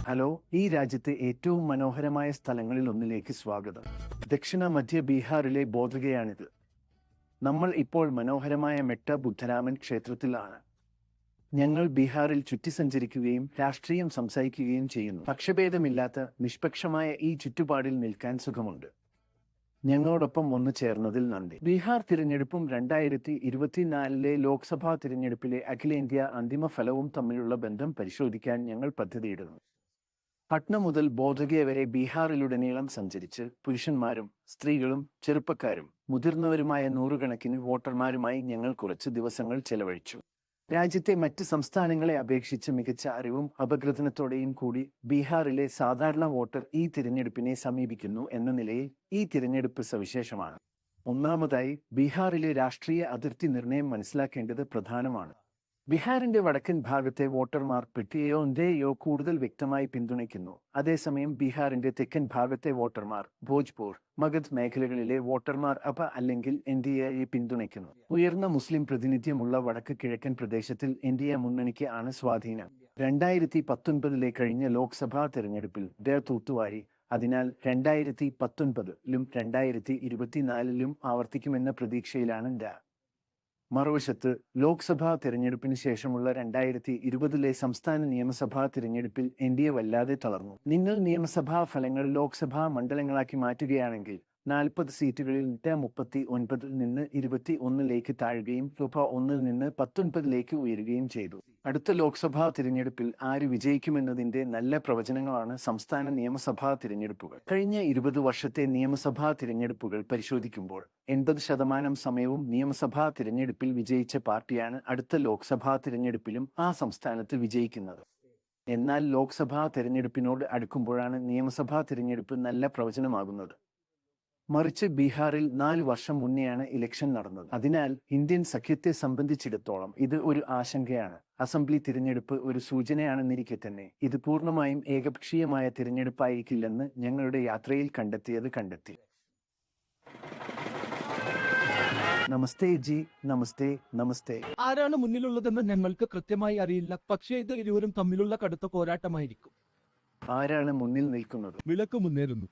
Hello, ഈ രാജ്യത്തെ ഏറ്റവും മനോഹരമായ സ്ഥലങ്ങളിൽ ഒന്നിലേക്ക് സ്വാഗതം. ദക്ഷിണ മധ്യ ബീഹാറിലെ ബോധഗയാണിത്. നമ്മൾ ഇപ്പോൾ മനോഹരമായ മെട്ട ബുദ്ധരാമൻ ക്ഷേത്രത്തിലാണ്. ഞങ്ങൾ ബീഹാറിൽ ചുറ്റി സഞ്ചരിക്കുകയും രാഷ്ട്രീയം സംസാരിക്കുകയും ചെയ്യുന്നു. പക്ഷഭേദമില്ലാത്ത നിഷ്പക്ഷമായ ഈ ചുറ്റുപാടിൽ നിൽക്കാൻ സുഖമുണ്ട്. ഞങ്ങളോടൊപ്പം ഒന്ന് ചേർന്നതിൽ നന്ദി. ബീഹാർ തിരഞ്ഞെടുപ്പും 2024 ലോക്സഭാ തിരഞ്ഞെടുപ്പിലെ അഖിലേന്ത്യാ അന്തിമ ഫലവും തമ്മിലുള്ള ബന്ധം പരിശോധിക്കാൻ ഞങ്ങൾ പദ്ധതിയിടുന്നു. പട്ന മുതൽ ബോധഗയ വരെ ബീഹാറിലുടനീളം സഞ്ചരിച്ച് പുരുഷന്മാരും സ്ത്രീകളും ചെറുപ്പക്കാരും മുതിർന്നവരുമായ നൂറുകണക്കിന് വോട്ടർമാരുമായി ഞങ്ങൾ കുറച്ച് ദിവസങ്ങൾ ചെലവഴിച്ചു. രാജ്യത്തെ മറ്റ് സംസ്ഥാനങ്ങളെ അപേക്ഷിച്ച് മികച്ച അറിവും അപഗ്രഥനത്തോടെയും കൂടി ബീഹാറിലെ സാധാരണ വോട്ടർ ഈ തിരഞ്ഞെടുപ്പിനെ സമീപിക്കുന്നു എന്ന നിലയിൽ ഈ തിരഞ്ഞെടുപ്പ് സവിശേഷമാണ്. ഒന്നാമതായി, ബീഹാറിലെ രാഷ്ട്രീയ അതിർത്തി നിർണയം മനസ്സിലാക്കേണ്ടത് പ്രധാനമാണ്. ബീഹാറിന്റെ വടക്കൻ ഭാഗത്തെ വോട്ടർമാർ പെട്ടിയെയോ ന്റെയോ കൂടുതൽ വ്യക്തമായി പിന്തുണയ്ക്കുന്നു. അതേസമയം ബീഹാറിന്റെ തെക്കൻ ഭാഗത്തെ വോട്ടർമാർ ഭോജ്പൂർ, മഗധ് മേഖലകളിലെ വോട്ടർമാർ അപ അല്ലെങ്കിൽ എൻഡിഎയെ പിന്തുണയ്ക്കുന്നു. ഉയർന്ന മുസ്ലിം പ്രതിനിധ്യമുള്ള വടക്ക് കിഴക്കൻ പ്രദേശത്തിൽ എൻഡിഎ മുന്നണിക്ക് ആണ് സ്വാധീനം. 2019 കഴിഞ്ഞ ലോക്സഭാ തെരഞ്ഞെടുപ്പിൽ തൂത്തുവാരി. അതിനാൽ 2019 2024 ആവർത്തിക്കുമെന്ന പ്രതീക്ഷയിലാണ് മറുവശത്ത്, ലോക്സഭാ തിരഞ്ഞെടുപ്പിന് ശേഷമുള്ള 2020 സംസ്ഥാന നിയമസഭാ തിരഞ്ഞെടുപ്പിൽ എൻഡിഎ വല്ലാതെ തളർന്നു. നിങ്ങൾ നിയമസഭാ ഫലങ്ങൾ ലോക്സഭാ മണ്ഡലങ്ങളാക്കി മാറ്റുകയാണെങ്കിൽ 40 സീറ്റുകളിൽ 39 നിന്ന് 21 താഴുകയും 1 നിന്ന് 19 ഉയരുകയും ചെയ്തു. അടുത്ത ലോക്സഭാ തിരഞ്ഞെടുപ്പിൽ ആര് വിജയിക്കുമെന്നതിന്റെ നല്ല പ്രവചനങ്ങളാണ് സംസ്ഥാന നിയമസഭാ തിരഞ്ഞെടുപ്പുകൾ. കഴിഞ്ഞ 20 വർഷത്തെ നിയമസഭാ തിരഞ്ഞെടുപ്പുകൾ പരിശോധിക്കുമ്പോൾ 80% സമയവും നിയമസഭാ തിരഞ്ഞെടുപ്പിൽ വിജയിച്ച പാർട്ടിയാണ് അടുത്ത ലോക്സഭാ തിരഞ്ഞെടുപ്പിലും ആ സംസ്ഥാനത്ത് വിജയിക്കുന്നത്. എന്നാൽ ലോക്സഭാ തിരഞ്ഞെടുപ്പിനോട് അടുക്കുമ്പോഴാണ് നിയമസഭാ തിരഞ്ഞെടുപ്പ് നല്ല പ്രവചനമാകുന്നത്. മറിച്ച് ബീഹാറിൽ 4 വർഷം മുന്നെയാണ് ഇലക്ഷൻ നടന്നത്. അതിനാൽ ഇന്ത്യൻ സഖ്യത്തെ സംബന്ധിച്ചിടത്തോളം ഇത് ഒരു ആശങ്കയാണ്. അസംബ്ലി തിരഞ്ഞെടുപ്പ് ഒരു സൂചനയാണെന്നിരിക്കെ തന്നെ ഇത് പൂർണ്ണമായും ഏകപക്ഷീയമായ തിരഞ്ഞെടുപ്പായിരിക്കില്ലെന്ന് ഞങ്ങളുടെ യാത്രയിൽ കണ്ടെത്തി. നമസ്തേ ജി. നമസ്തേ. ആരാണ് മുന്നിലുള്ളതെന്ന് ഞങ്ങൾക്ക് കൃത്യമായി അറിയില്ല. പക്ഷേ ഇത് ഇരുവരും തമ്മിലുള്ള കടുത്ത പോരാട്ടമായിരിക്കും. ആരാണ് മുന്നിൽ നിൽക്കുന്നത്? വിളക്ക് മുന്നേറുന്നു.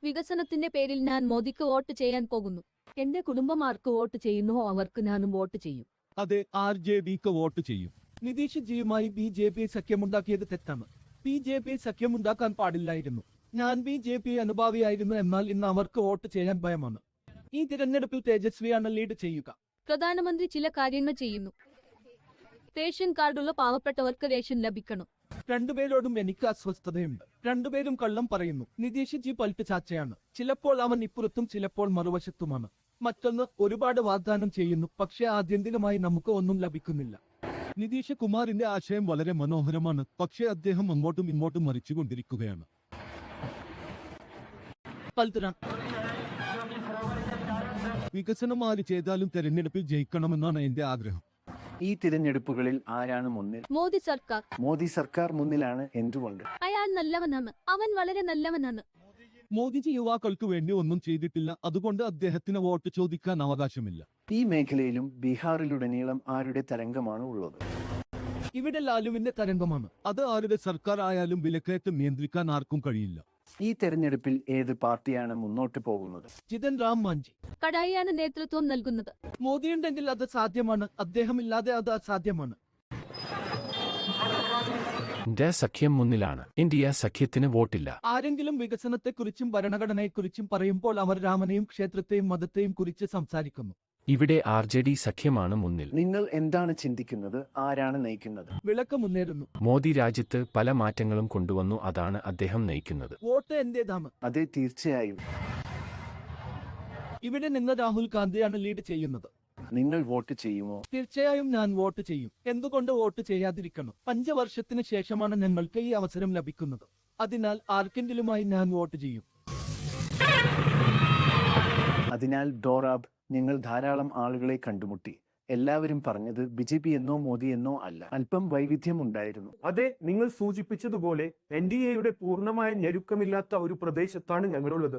വികസനത്തിന്റെ പേരിൽ ഞാൻ മോദിക്ക് വോട്ട് ചെയ്യാൻ പോകുന്നു. എന്റെ കുടുംബം ആർക്ക് വോട്ട് ചെയ്യുന്നുവോ അവർക്ക് ഞാനും വോട്ട് ചെയ്യും. അതെ, RJDക്ക് വോട്ട് ചെയ്യും. നിതീഷ് ജിയുമായി BJP സഖ്യമുണ്ടാക്കിയത് തെറ്റാണ്. BJP സഖ്യമുണ്ടാക്കാൻ പാടില്ലായിരുന്നു. ഞാൻ BJP അനുഭാവിയായിരുന്നു. എന്നാൽ ഇന്ന് അവർക്ക് വോട്ട് ചെയ്യാൻ ഭയമാണ്. ഈ തിരഞ്ഞെടുപ്പിൽ തേജസ്വിയാണ് ലീഡ് ചെയ്യുക. പ്രധാനമന്ത്രി ചില കാര്യങ്ങൾ ചെയ്യുന്നു. റേഷൻ കാർഡുള്ള പാവപ്പെട്ടവർക്ക് റേഷൻ ലഭിക്കണം. രണ്ടുപേരോടും എനിക്ക് അസ്വസ്ഥതയുണ്ട്. രണ്ടുപേരും കള്ളം പറയുന്നു. നിതീഷ് ജി പൽട്ട് ചാച്ചയാണ്. ചിലപ്പോൾ അവൻ ഇപ്പുറത്തും ചിലപ്പോൾ മറുവശത്തുമാണ്. മറ്റൊന്ന്, ഒരുപാട് വാഗ്ദാനം ചെയ്യുന്നു. പക്ഷേ ആത്യന്തികമായി നമുക്ക് ഒന്നും ലഭിക്കുന്നില്ല. നിതീഷ് കുമാറിന്റെ ആശയം വളരെ മനോഹരമാണ്. പക്ഷേ അദ്ദേഹം അങ്ങോട്ടും ഇങ്ങോട്ടും മറിച്ചുകൊണ്ടിരിക്കുകയാണ്. വികസനം ആര് ചെയ്താലും തെരഞ്ഞെടുപ്പിൽ ജയിക്കണമെന്നാണ് എന്റെ ആഗ്രഹം. ഈ തിരഞ്ഞെടുപ്പുകളിൽ ആരാണ് മുന്നിൽ? മോദി സർക്കാർ മുന്നിലാണ്. എന്തുകൊണ്ട്? അയാൾ നല്ലവനാണ്. അവൻ വളരെ നല്ലവനാണ്. മോദിജി യുവാക്കൾക്ക് വേണ്ടി ഒന്നും ചെയ്തിട്ടില്ല. അതുകൊണ്ട് അദ്ദേഹത്തിന് വോട്ട് ചോദിക്കാൻ അവകാശമില്ല. ഈ മേഖലയിലും ബീഹാറിലുടനീളം ആരുടെ തരംഗമാണ് ഉള്ളത്? ഇവിടെ ലാലുവിന്റെ തരംഗമാണ്. അത് ആരുടെ സർക്കാർ ആയാലും വിലക്കയറ്റം നിയന്ത്രിക്കാൻ ആർക്കും കഴിയില്ല. ഈ തെരഞ്ഞെടുപ്പിൽ ഏത് പാർട്ടിയാണ് മുന്നോട്ട് പോകുന്നത്? ജിതൻ റാം മാഞ്ചി കടായിയാണ് നേതൃത്വം നൽകുന്നത്. മോദിയുണ്ടെങ്കിൽ അത് സാധ്യമാണ്. അദ്ദേഹമില്ലാതെ അത് അസാധ്യമാണ്. സഖ്യം മുന്നിലാണ്. ഇന്ത്യ സഖ്യത്തിന് വോട്ടില്ല. ആരെങ്കിലും വികസനത്തെക്കുറിച്ചും ഭരണഘടനയെക്കുറിച്ചും പറയുമ്പോൾ അവർ രാമനെയും ക്ഷേത്രത്തെയും മതത്തെയും കുറിച്ച് സംസാരിക്കുന്നു. ഇവിടെ RJD സഖ്യമാണ് മുന്നിൽ. നിങ്ങൾ എന്താണ് ചിന്തിക്കുന്നത്? ആരാണ് നയിക്കുന്നത്? വിളക്ക് മുന്നേറുന്നു. മോദി രാജ്യത്ത് പല മാറ്റങ്ങളും കൊണ്ടുവന്നു. അതാണ് അദ്ദേഹം നയിക്കുന്നത്. വോട്ട് എന്റേതാണ്. അതെ, തീർച്ചയായും. ഇവിടെ നിന്ന് രാഹുൽ ഗാന്ധിയാണ് ലീഡ് ചെയ്യുന്നത്. നിങ്ങൾ വോട്ട് ചെയ്യുമോ? തീർച്ചയായും ഞാൻ വോട്ട് ചെയ്യും. എന്തുകൊണ്ട് വോട്ട് ചെയ്യാതിരിക്കണം? 5 വർഷത്തിന് ശേഷമാണ് ഞങ്ങൾക്ക് ഈ അവസരം ലഭിക്കുന്നത്. അതിനാൽ ആർക്കെങ്കിലുമായി ഞാൻ വോട്ട് ചെയ്യും. അതിനാൽ ഡോറാബ്, ഞങ്ങൾ ധാരാളം ആളുകളെ കണ്ടുമുട്ടി. എല്ലാവരും പറഞ്ഞത് BJP എന്നോ മോദി എന്നോ അല്ല. അല്പം വൈവിധ്യമുണ്ടായിരുന്നു. അതെ, നിങ്ങൾ സൂചിപ്പിച്ചതുപോലെ NDAയുടെ പൂർണ്ണമായ ഞെരുക്കമില്ലാത്ത ഒരു പ്രദേശത്താണ് ഞങ്ങളുള്ളത്.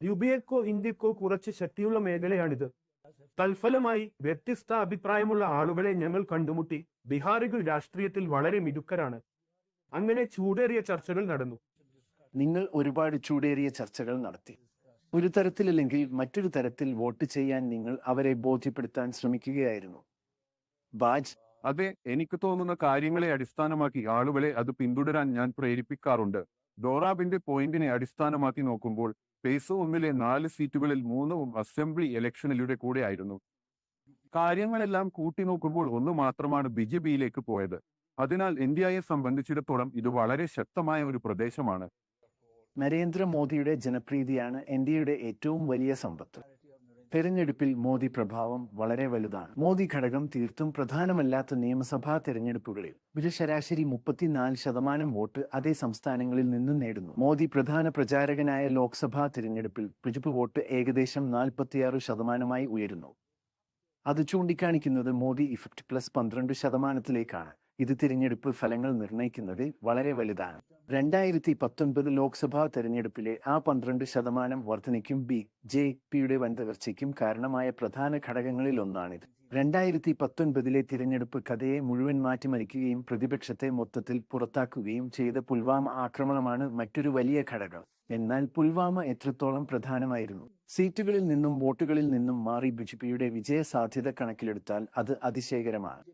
യുബിയക്കോ ഇന്ത്യക്കോ കുറച്ച് ശക്തിയുള്ള മേഖലയാണിത്. തൽഫലമായി വ്യത്യസ്ത അഭിപ്രായമുള്ള ആളുകളെ ഞങ്ങൾ കണ്ടുമുട്ടി. ബീഹാറികൾ രാഷ്ട്രീയത്തിൽ വളരെ മിടുക്കരാണ്. അങ്ങനെ ചൂടേറിയ ചർച്ചകൾ നടന്നു. നിങ്ങൾ ഒരുപാട് ചൂടേറിയ ചർച്ചകൾ നടത്തി. ഒരു തരത്തിലല്ലെങ്കിൽ മറ്റൊരു തരത്തിൽ വോട്ട് ചെയ്യാൻ നിങ്ങൾ അവരെ ബോധ്യപ്പെടുത്താൻ ശ്രമിക്കുകയായിരുന്നു. ബാജ്, അതെ, എനിക്ക് തോന്നുന്ന കാര്യങ്ങളെ അടിസ്ഥാനമാക്കി ആളുകളെ അത് പിന്തുടരാൻ ഞാൻ പ്രേരിപ്പിക്കാറുണ്ട്. ഡോറാബിന്റെ പോയിന്റിനെ അടിസ്ഥാനമാക്കി നോക്കുമ്പോൾ പേസ് 1-ലെ 4 സീറ്റുകളിൽ 3 അസംബ്ലി ഇലക്ഷനിലൂടെ കൂടെയായിരുന്നു. കാര്യങ്ങളെല്ലാം കൂട്ടി നോക്കുമ്പോൾ 1 മാത്രമാണ് ബിജെപിയിലേക്ക് പോയത്. അതിനാൽ ഇന്ത്യയെ സംബന്ധിച്ചിടത്തോളം ഇത് വളരെ ശക്തമായ ഒരു പ്രദേശമാണ്. നരേന്ദ്രമോദിയുടെ ജനപ്രീതിയാണ് ഇന്ത്യയുടെ ഏറ്റവും വലിയ സമ്പത്ത്. തെരഞ്ഞെടുപ്പിൽ മോദി പ്രഭാവം വളരെ വലുതാണ്. മോദി ഘടകം തീർത്തും പ്രധാനമല്ലാത്ത നിയമസഭാ തെരഞ്ഞെടുപ്പുകളിൽ ഒരു ശരാശരി 34% വോട്ട് അതേ സംസ്ഥാനങ്ങളിൽ നിന്നും നേടുന്നു. മോദി പ്രധാന പ്രചാരകനായ ലോക്സഭാ തെരഞ്ഞെടുപ്പിൽ ബിജെപി വോട്ട് ഏകദേശം 46%-മായി ഉയരുന്നു. അത് ചൂണ്ടിക്കാണിക്കുന്നത് മോദി ഇഫക്റ്റ് +12%-ലേക്കാണ്. ഇത് തിരഞ്ഞെടുപ്പ് ഫലങ്ങൾ നിർണ്ണയിക്കുന്നത് വളരെ വലുതാണ്. 2019 ലോക്സഭാ തെരഞ്ഞെടുപ്പിലെ ആ 12% വർധനയ്ക്കും BJPയുടെ വൻ തകർച്ചയ്ക്കും കാരണമായ പ്രധാന ഘടകങ്ങളിൽ ഒന്നാണിത്. 2019 തിരഞ്ഞെടുപ്പ് കഥയെ മുഴുവൻ മാറ്റിമറിക്കുകയും പ്രതിപക്ഷത്തെ മൊത്തത്തിൽ പുറത്താക്കുകയും ചെയ്ത പുൽവാമ ആക്രമണമാണ് മറ്റൊരു വലിയ ഘടകം. എന്നാൽ പുൽവാമ എത്രത്തോളം പ്രധാനമായിരുന്നു? സീറ്റുകളിൽ നിന്നും വോട്ടുകളിൽ നിന്നും മാറി ബിജെപിയുടെ വിജയ സാധ്യത കണക്കിലെടുത്താൽ അത് അതിശയകരമാണ്.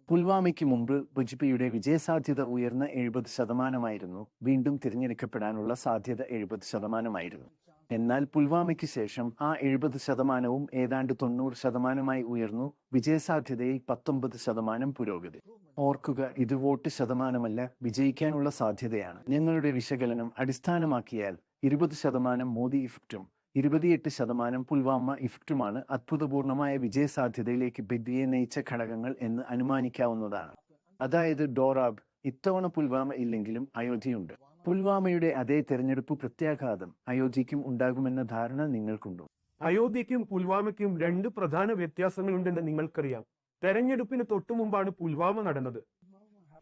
പുൽവാമയ്ക്ക് മുമ്പ് ബിജെപിയുടെ വിജയസാധ്യത ഉയർന്ന 70%-ആയിരുന്നു. വീണ്ടും തിരഞ്ഞെടുക്കപ്പെടാനുള്ള സാധ്യത 70%-ആയിരുന്നു. എന്നാൽ പുൽവാമയ്ക്ക് ശേഷം ആ 70%-വും ഏതാണ്ട് 90%-ആയി ഉയർന്നു. വിജയസാധ്യതയിൽ 19% പുരോഗതി. ഓർക്കുക, ഇത് വോട്ട് ശതമാനമല്ല, വിജയിക്കാനുള്ള സാധ്യതയാണ്. ഞങ്ങളുടെ വിശകലനം അടിസ്ഥാനമാക്കിയാൽ 20% മോദി ഇഫക്റ്റും 28% പുൽവാമ ഇഫക്റ്റുമാണ് അത്ഭുതപൂർണമായ വിജയസാധ്യതയിലേക്ക് ബിജെപിയെ നയിച്ച ഘടകങ്ങൾ എന്ന് അനുമാനിക്കാവുന്നതാണ്. അതായത് ഡോറാബ്, ഇത്തവണ പുൽവാമ ഇല്ലെങ്കിലും അയോധ്യയുണ്ട്. പുൽവാമയുടെ അതേ തെരഞ്ഞെടുപ്പ് പ്രത്യാഘാതം അയോധ്യയ്ക്കും ഉണ്ടാകുമെന്ന ധാരണ നിങ്ങൾക്കുണ്ടോ? അയോധ്യയ്ക്കും പുൽവാമയ്ക്കും 2 പ്രധാന വ്യത്യാസങ്ങളുണ്ടെന്ന് നിങ്ങൾക്കറിയാം. തെരഞ്ഞെടുപ്പിന് തൊട്ടുമുമ്പാണ് പുൽവാമ നടന്നത്.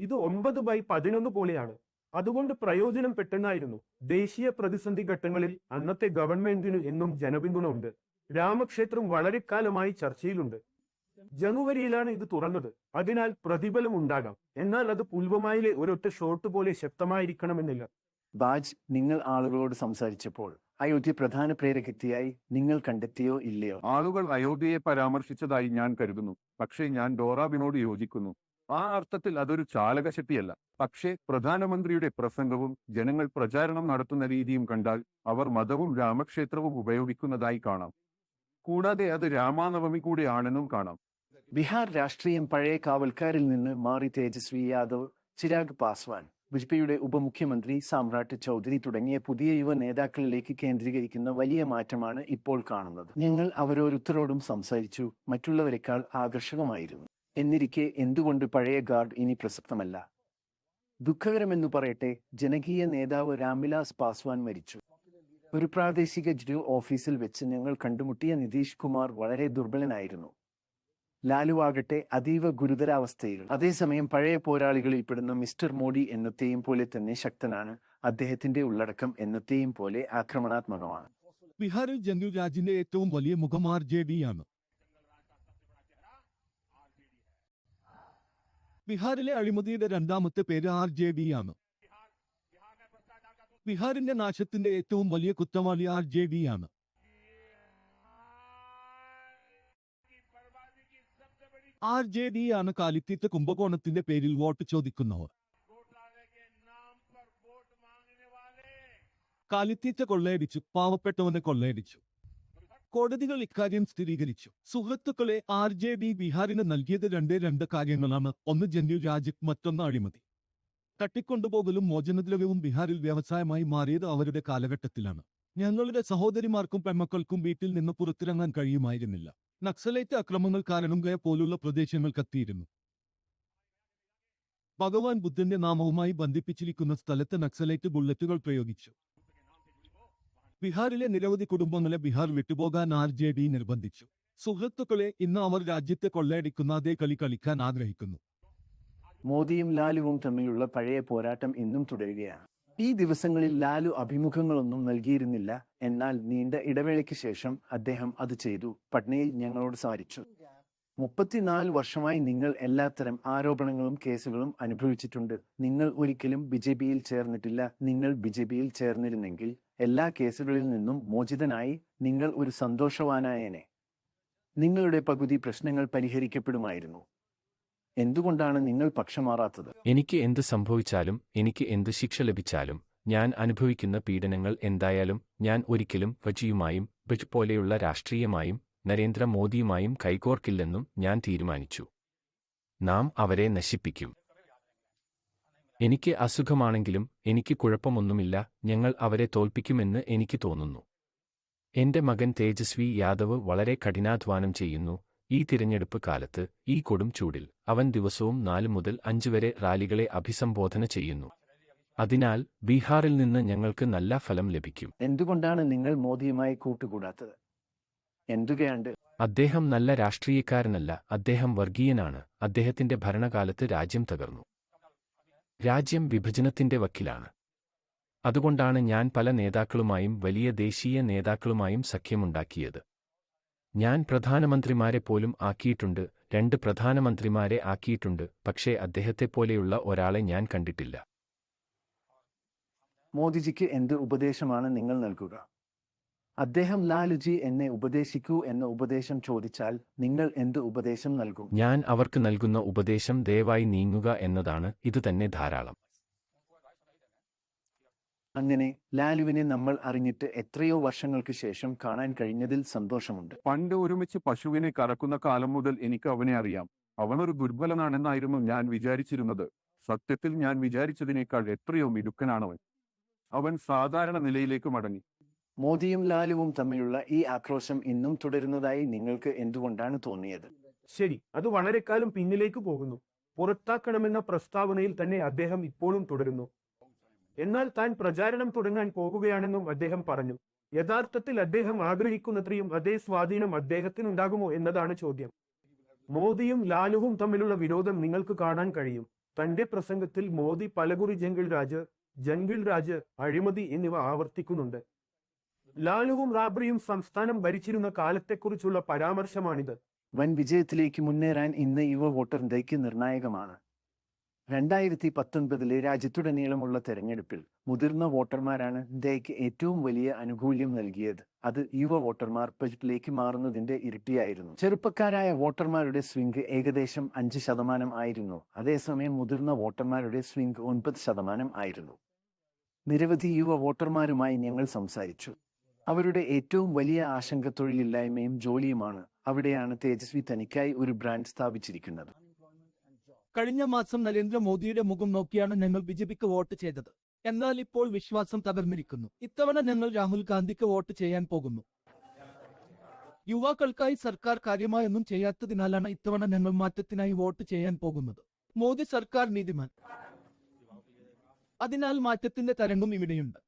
ഇത് 9/11 പോലെയാണ്. അതുകൊണ്ട് പ്രയോജനം പെട്ടെന്നായിരുന്നു. ദേശീയ പ്രതിസന്ധി ഘട്ടങ്ങളിൽ അന്നത്തെ ഗവൺമെന്റിന് എന്നും ജനപിന്തുണ ഉണ്ട്. രാമക്ഷേത്രം വളരെ കാലമായി ചർച്ചയിലുണ്ട്. ജനുവരിയിലാണ് ഇത് തുറന്നത്. അതിനാൽ പ്രതിഫലം ഉണ്ടാകാം. എന്നാൽ അത് പുൽവാമയിലെ ഒരൊറ്റ ഷോട്ട് പോലെ ശക്തമായിരിക്കണമെന്നില്ല. ബാജ്, നിങ്ങൾ ആളുകളോട് സംസാരിച്ചപ്പോൾ അയോധ്യ പ്രധാന പ്രേരകത്തിയായി നിങ്ങൾ കണ്ടെത്തിയോ ഇല്ലയോ? ആളുകൾ അയോധ്യയെ പരാമർശിച്ചതായി ഞാൻ കരുതുന്നു. പക്ഷേ ഞാൻ ഡോറാബിനോട് യോജിക്കുന്നു. ആ അർത്ഥത്തിൽ അതൊരു ചാലകശക്തിയല്ല. പക്ഷേ പ്രധാനമന്ത്രിയുടെ പ്രസംഗവും ജനങ്ങൾ പ്രചാരണം നടത്തുന്ന രീതിയും കണ്ടാൽ അവർ മതവും രാമക്ഷേത്രവും ഉപയോഗിക്കുന്നതായി കാണാം. കൂടാതെ അത് രാമനവമി കൂടിയാണെന്നും കാണാം. ബീഹാർ രാഷ്ട്രീയം പഴയ കാവൽക്കാരിൽ നിന്ന് മാറി തേജസ്വി യാദവ്, ചിരാഗ് പാസ്വാൻ, ബിജെപിയുടെ ഉപമുഖ്യമന്ത്രി സാമ്രാട്ട് ചൗധരി തുടങ്ങിയ പുതിയ യുവ നേതാക്കളിലേക്ക് കേന്ദ്രീകരിക്കുന്ന വലിയ മാറ്റമാണ് ഇപ്പോൾ കാണുന്നത്. ഞങ്ങൾ അവരോരുത്തരോടും സംസാരിച്ചു. മറ്റുള്ളവരെക്കാൾ ആകർഷകമായിരുന്നു. എന്നിരിക്കെ എന്തുകൊണ്ട് പഴയ ഗാർഡ് ഇനി പ്രസക്തമല്ല? ദുഃഖകരമെന്നു പറയട്ടെ, ജനകീയ നേതാവ് രാംവിലാസ് പാസ്വാൻ മരിച്ചു. ഒരു പ്രാദേശിക ജിയോ ഓഫീസിൽ വെച്ച് ഞങ്ങൾ കണ്ടുമുട്ടിയ നിതീഷ് കുമാർ വളരെ ദുർബലനായിരുന്നു. ലാലു ആകട്ടെ അതീവ ഗുരുതരാവസ്ഥയിൽ. അതേസമയം പഴയ പോരാളികളിൽപ്പെടുന്ന മിസ്റ്റർ മോഡി എന്നത്തെയും പോലെ തന്നെ ശക്തനാണ്. അദ്ദേഹത്തിന്റെ ഉള്ളടക്കം എന്നത്തെയും പോലെ ആക്രമണാത്മകമാണ്. ബീഹാറിൽ ജനു രാജിന്റെ ഏറ്റവും വലിയ മുഖം RJD ആണ്. ബീഹാറിലെ അഴിമതിയുടെ രണ്ടാമത്തെ പേര് RJD ആണ്. ബീഹാറിന്റെ നാശത്തിന്റെ ഏറ്റവും വലിയ കുറ്റവാളി RJD ആണ്. RJD ആണ് കാലിത്തീറ്റ കുംഭകോണത്തിന്റെ പേരിൽ വോട്ട് ചോദിക്കുന്നവർ. കാലിത്തീറ്റ കൊള്ളയടിച്ചു, പാവപ്പെട്ടവനെ കൊള്ളയടിച്ചു. കോടതികൾ ഇക്കാര്യം സ്ഥിരീകരിച്ചു. സുഹൃത്തുക്കളെ, RJD ബീഹാറിന് നൽകിയത് 2 കാര്യങ്ങളാണ്. ഒന്ന് ജനു രാജ്, മറ്റൊന്ന് അഴിമതി. തട്ടിക്കൊണ്ടുപോകലും മോചനദ്രവ്യവും ബീഹാറിൽ വ്യവസായമായി മാറിയത് അവരുടെ കാലഘട്ടത്തിലാണ്. ഞങ്ങളുടെ സഹോദരിമാർക്കും പെൺമക്കൾക്കും വീട്ടിൽ നിന്ന് പുറത്തിറങ്ങാൻ കഴിയുമായിരുന്നില്ല. നക്സലൈറ്റ് അക്രമങ്ങൾ കാരണം ഗയ പോലുള്ള പ്രദേശങ്ങൾ കത്തിയിരുന്നു. ഭഗവാൻ ബുദ്ധന്റെ നാമവുമായി ബന്ധിപ്പിച്ചിരിക്കുന്ന സ്ഥലത്ത് നക്സലൈറ്റ് ബുള്ളറ്റുകൾ പ്രയോഗിച്ചു. ബീഹാറിലെ നിരവധി കുടുംബങ്ങളെ ബീഹാർ വിട്ടുപോകാൻ RJD നിർബന്ധിച്ചു. സുഹൃത്തുക്കളെ, ഇന്ന് അവർ രാജ്യത്തെ കൊള്ളയടിക്കുന്ന അതേ കളി കളിക്കാൻ ആഗ്രഹിക്കുന്നു. മോദിയും ലാലുവും തമ്മിലുള്ള പഴയ പോരാട്ടം ഇന്നും തുടരുകയാണ്. ഈ ദിവസങ്ങളിൽ ലാലു അഭിമുഖങ്ങളൊന്നും നൽകിയിരുന്നില്ല. എന്നാൽ നീണ്ട ഇടവേളയ്ക്ക് ശേഷം അദ്ദേഹം അത് ചെയ്തു. പട്നയിൽ ഞങ്ങളോട് സംസാരിച്ചു. 34 വർഷമായി നിങ്ങൾ എല്ലാത്തരം ആരോപണങ്ങളും കേസുകളും അനുഭവിച്ചിട്ടുണ്ട്. നിങ്ങൾ ഒരിക്കലും ബിജെപിയിൽ ചേർന്നിട്ടില്ല. നിങ്ങൾ ബിജെപിയിൽ ചേർന്നിരുന്നെങ്കിൽ എല്ലാ കേസുകളിൽ നിന്നും മോചിതനായി നിങ്ങൾ ഒരു സന്തോഷവാനായേനെ. നിങ്ങളുടെ പകുതി പ്രശ്നങ്ങൾ പരിഹരിക്കപ്പെടുമായിരുന്നു. എന്തുകൊണ്ടാണ് നിങ്ങൾ പക്ഷം മാറാത്തത്? എനിക്ക് എന്ത് സംഭവിച്ചാലും എനിക്ക് എന്ത് ശിക്ഷ ലഭിച്ചാലും ഞാൻ അനുഭവിക്കുന്ന പീഡനങ്ങൾ എന്തായാലും ഞാൻ ഒരിക്കലും വജിയുമായും ബജ് പോലെയുള്ള രാഷ്ട്രീയമായും നരേന്ദ്രമോദിയുമായും കൈകോർക്കില്ലെന്നും ഞാൻ തീരുമാനിച്ചു. നാം അവരെ നശിപ്പിക്കും. എനിക്ക് അസുഖമാണെങ്കിലും എനിക്ക് കുഴപ്പമൊന്നുമില്ല. ഞങ്ങൾ അവരെ തോൽപ്പിക്കുമെന്ന് എനിക്ക് തോന്നുന്നു. എന്റെ മകൻ തേജസ്വി യാദവ് വളരെ കഠിനാധ്വാനം ചെയ്യുന്നു. ഈ തിരഞ്ഞെടുപ്പ് കാലത്ത് ഈ കൊടും ചൂടിൽ അവൻ ദിവസവും 4 മുതൽ 5 വരെ റാലികളെ അഭിസംബോധന ചെയ്യുന്നു. അതിനാൽ ബീഹാറിൽ നിന്ന് ഞങ്ങൾക്ക് നല്ല ഫലം ലഭിക്കും. എന്തുകൊണ്ടാണ് നിങ്ങൾ മോദിയുമായി കൂട്ടുകൂടാത്തത്? എന്തുകയാണ്ട്? അദ്ദേഹം നല്ല രാഷ്ട്രീയക്കാരനല്ല. അദ്ദേഹം വർഗീയനാണ്. അദ്ദേഹത്തിന്റെ ഭരണകാലത്ത് രാജ്യം തകർന്നു. രാജ്യം വിഭജനത്തിന്റെ വക്കിലാണ്. അതുകൊണ്ടാണ് ഞാൻ പല നേതാക്കളുമായും വലിയ ദേശീയ നേതാക്കളുമായും സഖ്യമുണ്ടാക്കിയത്. ഞാൻ പ്രധാനമന്ത്രിമാരെ പോലും ആക്കിയിട്ടുണ്ട്. 2 പ്രധാനമന്ത്രിമാരെ ആക്കിയിട്ടുണ്ട്. പക്ഷേ അദ്ദേഹത്തെപ്പോലെയുള്ള ഒരാളെ ഞാൻ കണ്ടിട്ടില്ല. മോദിജിക്ക് എന്ത് ഉപദേശമാണ് നിങ്ങൾ നൽകുക? അദ്ദേഹം ലാലുജി എന്നെ ഉപദേശിക്കൂ എന്ന ഉപദേശം ചോദിച്ചാൽ നിങ്ങൾ എന്ത് ഉപദേശം നൽകും? ഞാൻ അവർക്ക് നൽകുന്ന ഉപദേശം ദയവായി നീങ്ങുക എന്നതാണ്. ഇത് തന്നെ ധാരാളം. അങ്ങനെ ലാലുവിനെ നമ്മൾ അറിഞ്ഞിട്ട് എത്രയോ വർഷങ്ങൾക്ക് ശേഷം കാണാൻ കഴിഞ്ഞതിൽ സന്തോഷമുണ്ട്. പണ്ട് ഒരുമിച്ച് പശുവിനെ കറക്കുന്ന കാലം മുതൽ എനിക്ക് അവനെ അറിയാം. അവനൊരു ദുർബലനാണെന്നായിരുന്നു ഞാൻ വിചാരിച്ചിരുന്നത്. സത്യത്തിൽ ഞാൻ വിചാരിച്ചതിനേക്കാൾ എത്രയോ മിടുക്കനാണവൻ. അവൻ സാധാരണ നിലയിലേക്ക് മടങ്ങി. മോദിയും ലാലുവും തമ്മിലുള്ള ഈ ആക്രോശം ഇന്നും തുടരുന്നതായി നിങ്ങൾക്ക് എന്തുകൊണ്ടാണ് തോന്നിയത്? ശരി, അത് വളരെ കാലം പിന്നിലേക്ക് പോകുന്നു. പുറത്താക്കണമെന്ന പ്രസ്താവനയിൽ തന്നെ അദ്ദേഹം ഇപ്പോഴും തുടരുന്നു. എന്നാൽ താൻ പ്രചാരണം തുടങ്ങാൻ പോകുകയാണെന്നും അദ്ദേഹം പറഞ്ഞു. യഥാർത്ഥത്തിൽ അദ്ദേഹം ആഗ്രഹിക്കുന്നത്രയും അതേ സ്വാധീനം അദ്ദേഹത്തിനുണ്ടാകുമോ എന്നതാണ് ചോദ്യം. മോദിയും ലാലുവും തമ്മിലുള്ള വിരോധം നിങ്ങൾക്ക് കാണാൻ കഴിയും. തന്റെ പ്രസംഗത്തിൽ മോദി പലകുറി ജംഗിൾ രാജ്, അഴിമതി എന്നിവ ആവർത്തിക്കുന്നുണ്ട്. ലാലുവും റാബ്രിയും സംസ്ഥാനം ഭരിച്ചിരുന്ന കാലത്തെക്കുറിച്ചുള്ള പരാമർശമാണിത്. വൻ വിജയത്തിലേക്ക് മുന്നേറാൻ ഇന്ന് യുവ വോട്ടറിലേക്ക് നിർണായകമാണ്. 2019 രാജ്യത്തുടനീളമുള്ള തെരഞ്ഞെടുപ്പിൽ മുതിർന്ന വോട്ടർമാരാണ് ഇന്ത്യക്ക് ഏറ്റവും വലിയ ആനുകൂല്യം നൽകിയത്. അത് യുവ വോട്ടർമാർ ബജറ്റിലേക്ക് മാറുന്നതിന്റെ ഇരട്ടിയായിരുന്നു. ചെറുപ്പക്കാരായ വോട്ടർമാരുടെ സ്വിംഗ് ഏകദേശം 5% ആയിരുന്നു. അതേസമയം മുതിർന്ന വോട്ടർമാരുടെ സ്വിംഗ് 9% ആയിരുന്നു. നിരവധി യുവ വോട്ടർമാരുമായി ഞങ്ങൾ സംസാരിച്ചു. അവരുടെ ഏറ്റവും വലിയ ആശങ്ക തൊഴിലില്ലായ്മയും ജോലിയുമാണ്. അവിടെയാണ് തേജസ്വി തനിക്കായി ഒരു ബ്രാൻഡ് സ്ഥാപിച്ചിരിക്കുന്നത്. കഴിഞ്ഞ മാസം നരേന്ദ്രമോദിയുടെ മുഖം നോക്കിയാണ് ഞങ്ങൾ ബിജെപിക്ക് വോട്ട് ചെയ്തത്. എന്നാൽ ഇപ്പോൾ വിശ്വാസം തകർന്നിരിക്കുന്നു. ഇത്തവണ ഞങ്ങൾ രാഹുൽ ഗാന്ധിക്ക് വോട്ട് ചെയ്യാൻ പോകുന്നു. യുവാക്കൾക്കായി സർക്കാർ കാര്യമായൊന്നും ചെയ്യാത്തതിനാലാണ് ഇത്തവണ ഞങ്ങൾ മാറ്റത്തിനായി വോട്ട് ചെയ്യാൻ പോകുന്നത്. മോദി സർക്കാർ നീതിമാൻ. അതിനാൽ മാറ്റത്തിന്റെ തരംഗം ഇവിടെയുണ്ട്.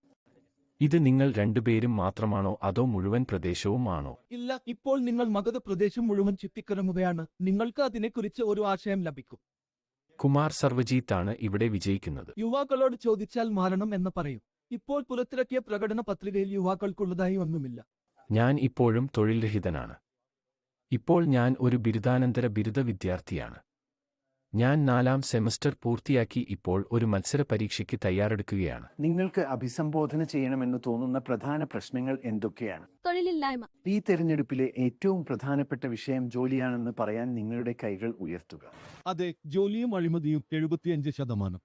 ഇത് നിങ്ങൾ രണ്ടുപേരും മാത്രമാണോ അതോ മുഴുവൻ പ്രദേശവും ആണോ? ഇല്ല, ഇപ്പോൾ നിങ്ങൾ മഗധ പ്രദേശം മുഴുവൻ ചുറ്റിക്കറങ്ങുകയാണ്. നിങ്ങൾക്ക് അതിനെക്കുറിച്ച് ഒരു ആശയം ലഭിക്കും. കുമാർ സർവജീത്താണ് ഇവിടെ വിജയിക്കുന്നത്. യുവാക്കളോട് ചോദിച്ചാൽ മാറണം എന്ന് പറയും. ഇപ്പോൾ പുറത്തിറക്കിയ പ്രകടന പത്രികയിൽ യുവാക്കൾക്കുള്ളതായി ഒന്നുമില്ല. ഞാൻ ഇപ്പോഴും തൊഴിൽരഹിതനാണ്. ഇപ്പോൾ ഞാൻ ഒരു ബിരുദാനന്തര ബിരുദ വിദ്യാർത്ഥിയാണ്. ഞാൻ 4ാം സെമസ്റ്റർ പൂർത്തിയാക്കി ഇപ്പോൾ ഒരു മത്സര പരീക്ഷയ്ക്ക് തയ്യാറെടുക്കുകയാണ്. നിങ്ങൾക്ക് അഭിസംബോധന ചെയ്യണമെന്ന് തോന്നുന്ന പ്രധാന പ്രശ്നങ്ങൾ എന്തൊക്കെയാണ്? തൊഴിലില്ലായ്മ. ഈ തെരഞ്ഞെടുപ്പിലെ ഏറ്റവും പ്രധാനപ്പെട്ട വിഷയം ജോലിയാണെന്ന് പറയാൻ നിങ്ങളുടെ കൈകൾ ഉയർത്തുക. അതെ, ജോലിയും അഴിമതിയും 75%.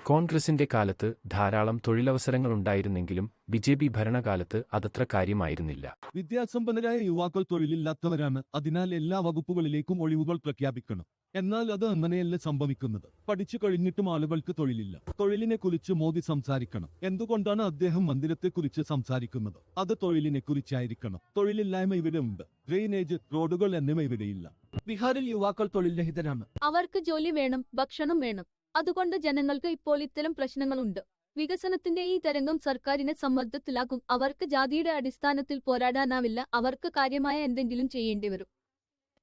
കോൺഗ്രസിന്റെ കാലത്ത് ധാരാളം തൊഴിലവസരങ്ങളുണ്ടായിരുന്നെങ്കിലും ബിജെപി ഭരണകാലത്ത് അതത്ര കാര്യമായിരുന്നില്ല. വിദ്യാസമ്പന്നരായ യുവാക്കൾ തൊഴിലില്ലാത്തവരാണ്. അതിനാൽ എല്ലാ വകുപ്പുകളിലേക്കും ഒഴിവുകൾ പ്രഖ്യാപിക്കണം. എന്നാൽ അത് അങ്ങനെയല്ല സംഭവിക്കുന്നത്. പഠിച്ചു കഴിഞ്ഞിട്ടും ആളുകൾക്ക് തൊഴിലില്ല. തൊഴിലിനെ കുറിച്ച് മോദി സംസാരിക്കണം. എന്തുകൊണ്ടാണ് അദ്ദേഹം മന്ദിരത്തെക്കുറിച്ച് സംസാരിക്കുന്നത്? അത് തൊഴിലിനെ കുറിച്ചായിരിക്കണം. തൊഴിലില്ലായ്മ ഇവിടെ ഉണ്ട്. ഡ്രെയിനേജ്, റോഡുകൾ എന്നിവ ഇവിടെയില്ല. ബീഹാറിൽ യുവാക്കൾ തൊഴിൽരഹിതരാണ്. അവർക്ക് ജോലി വേണം, ഭക്ഷണം വേണം. അതുകൊണ്ട് ജനങ്ങൾക്ക് ഇപ്പോൾ ഇത്തരം പ്രശ്നങ്ങളുണ്ട്. വികസനത്തിന്റെ ഈ തരംഗം സർക്കാരിനെ സമ്മർദ്ദത്തിലാക്കും. അവർക്ക് ജാതിയുടെ അടിസ്ഥാനത്തിൽ പോരാടാനാവില്ല. അവർക്ക് കാര്യമായ എന്തെങ്കിലും ചെയ്യേണ്ടി വരും.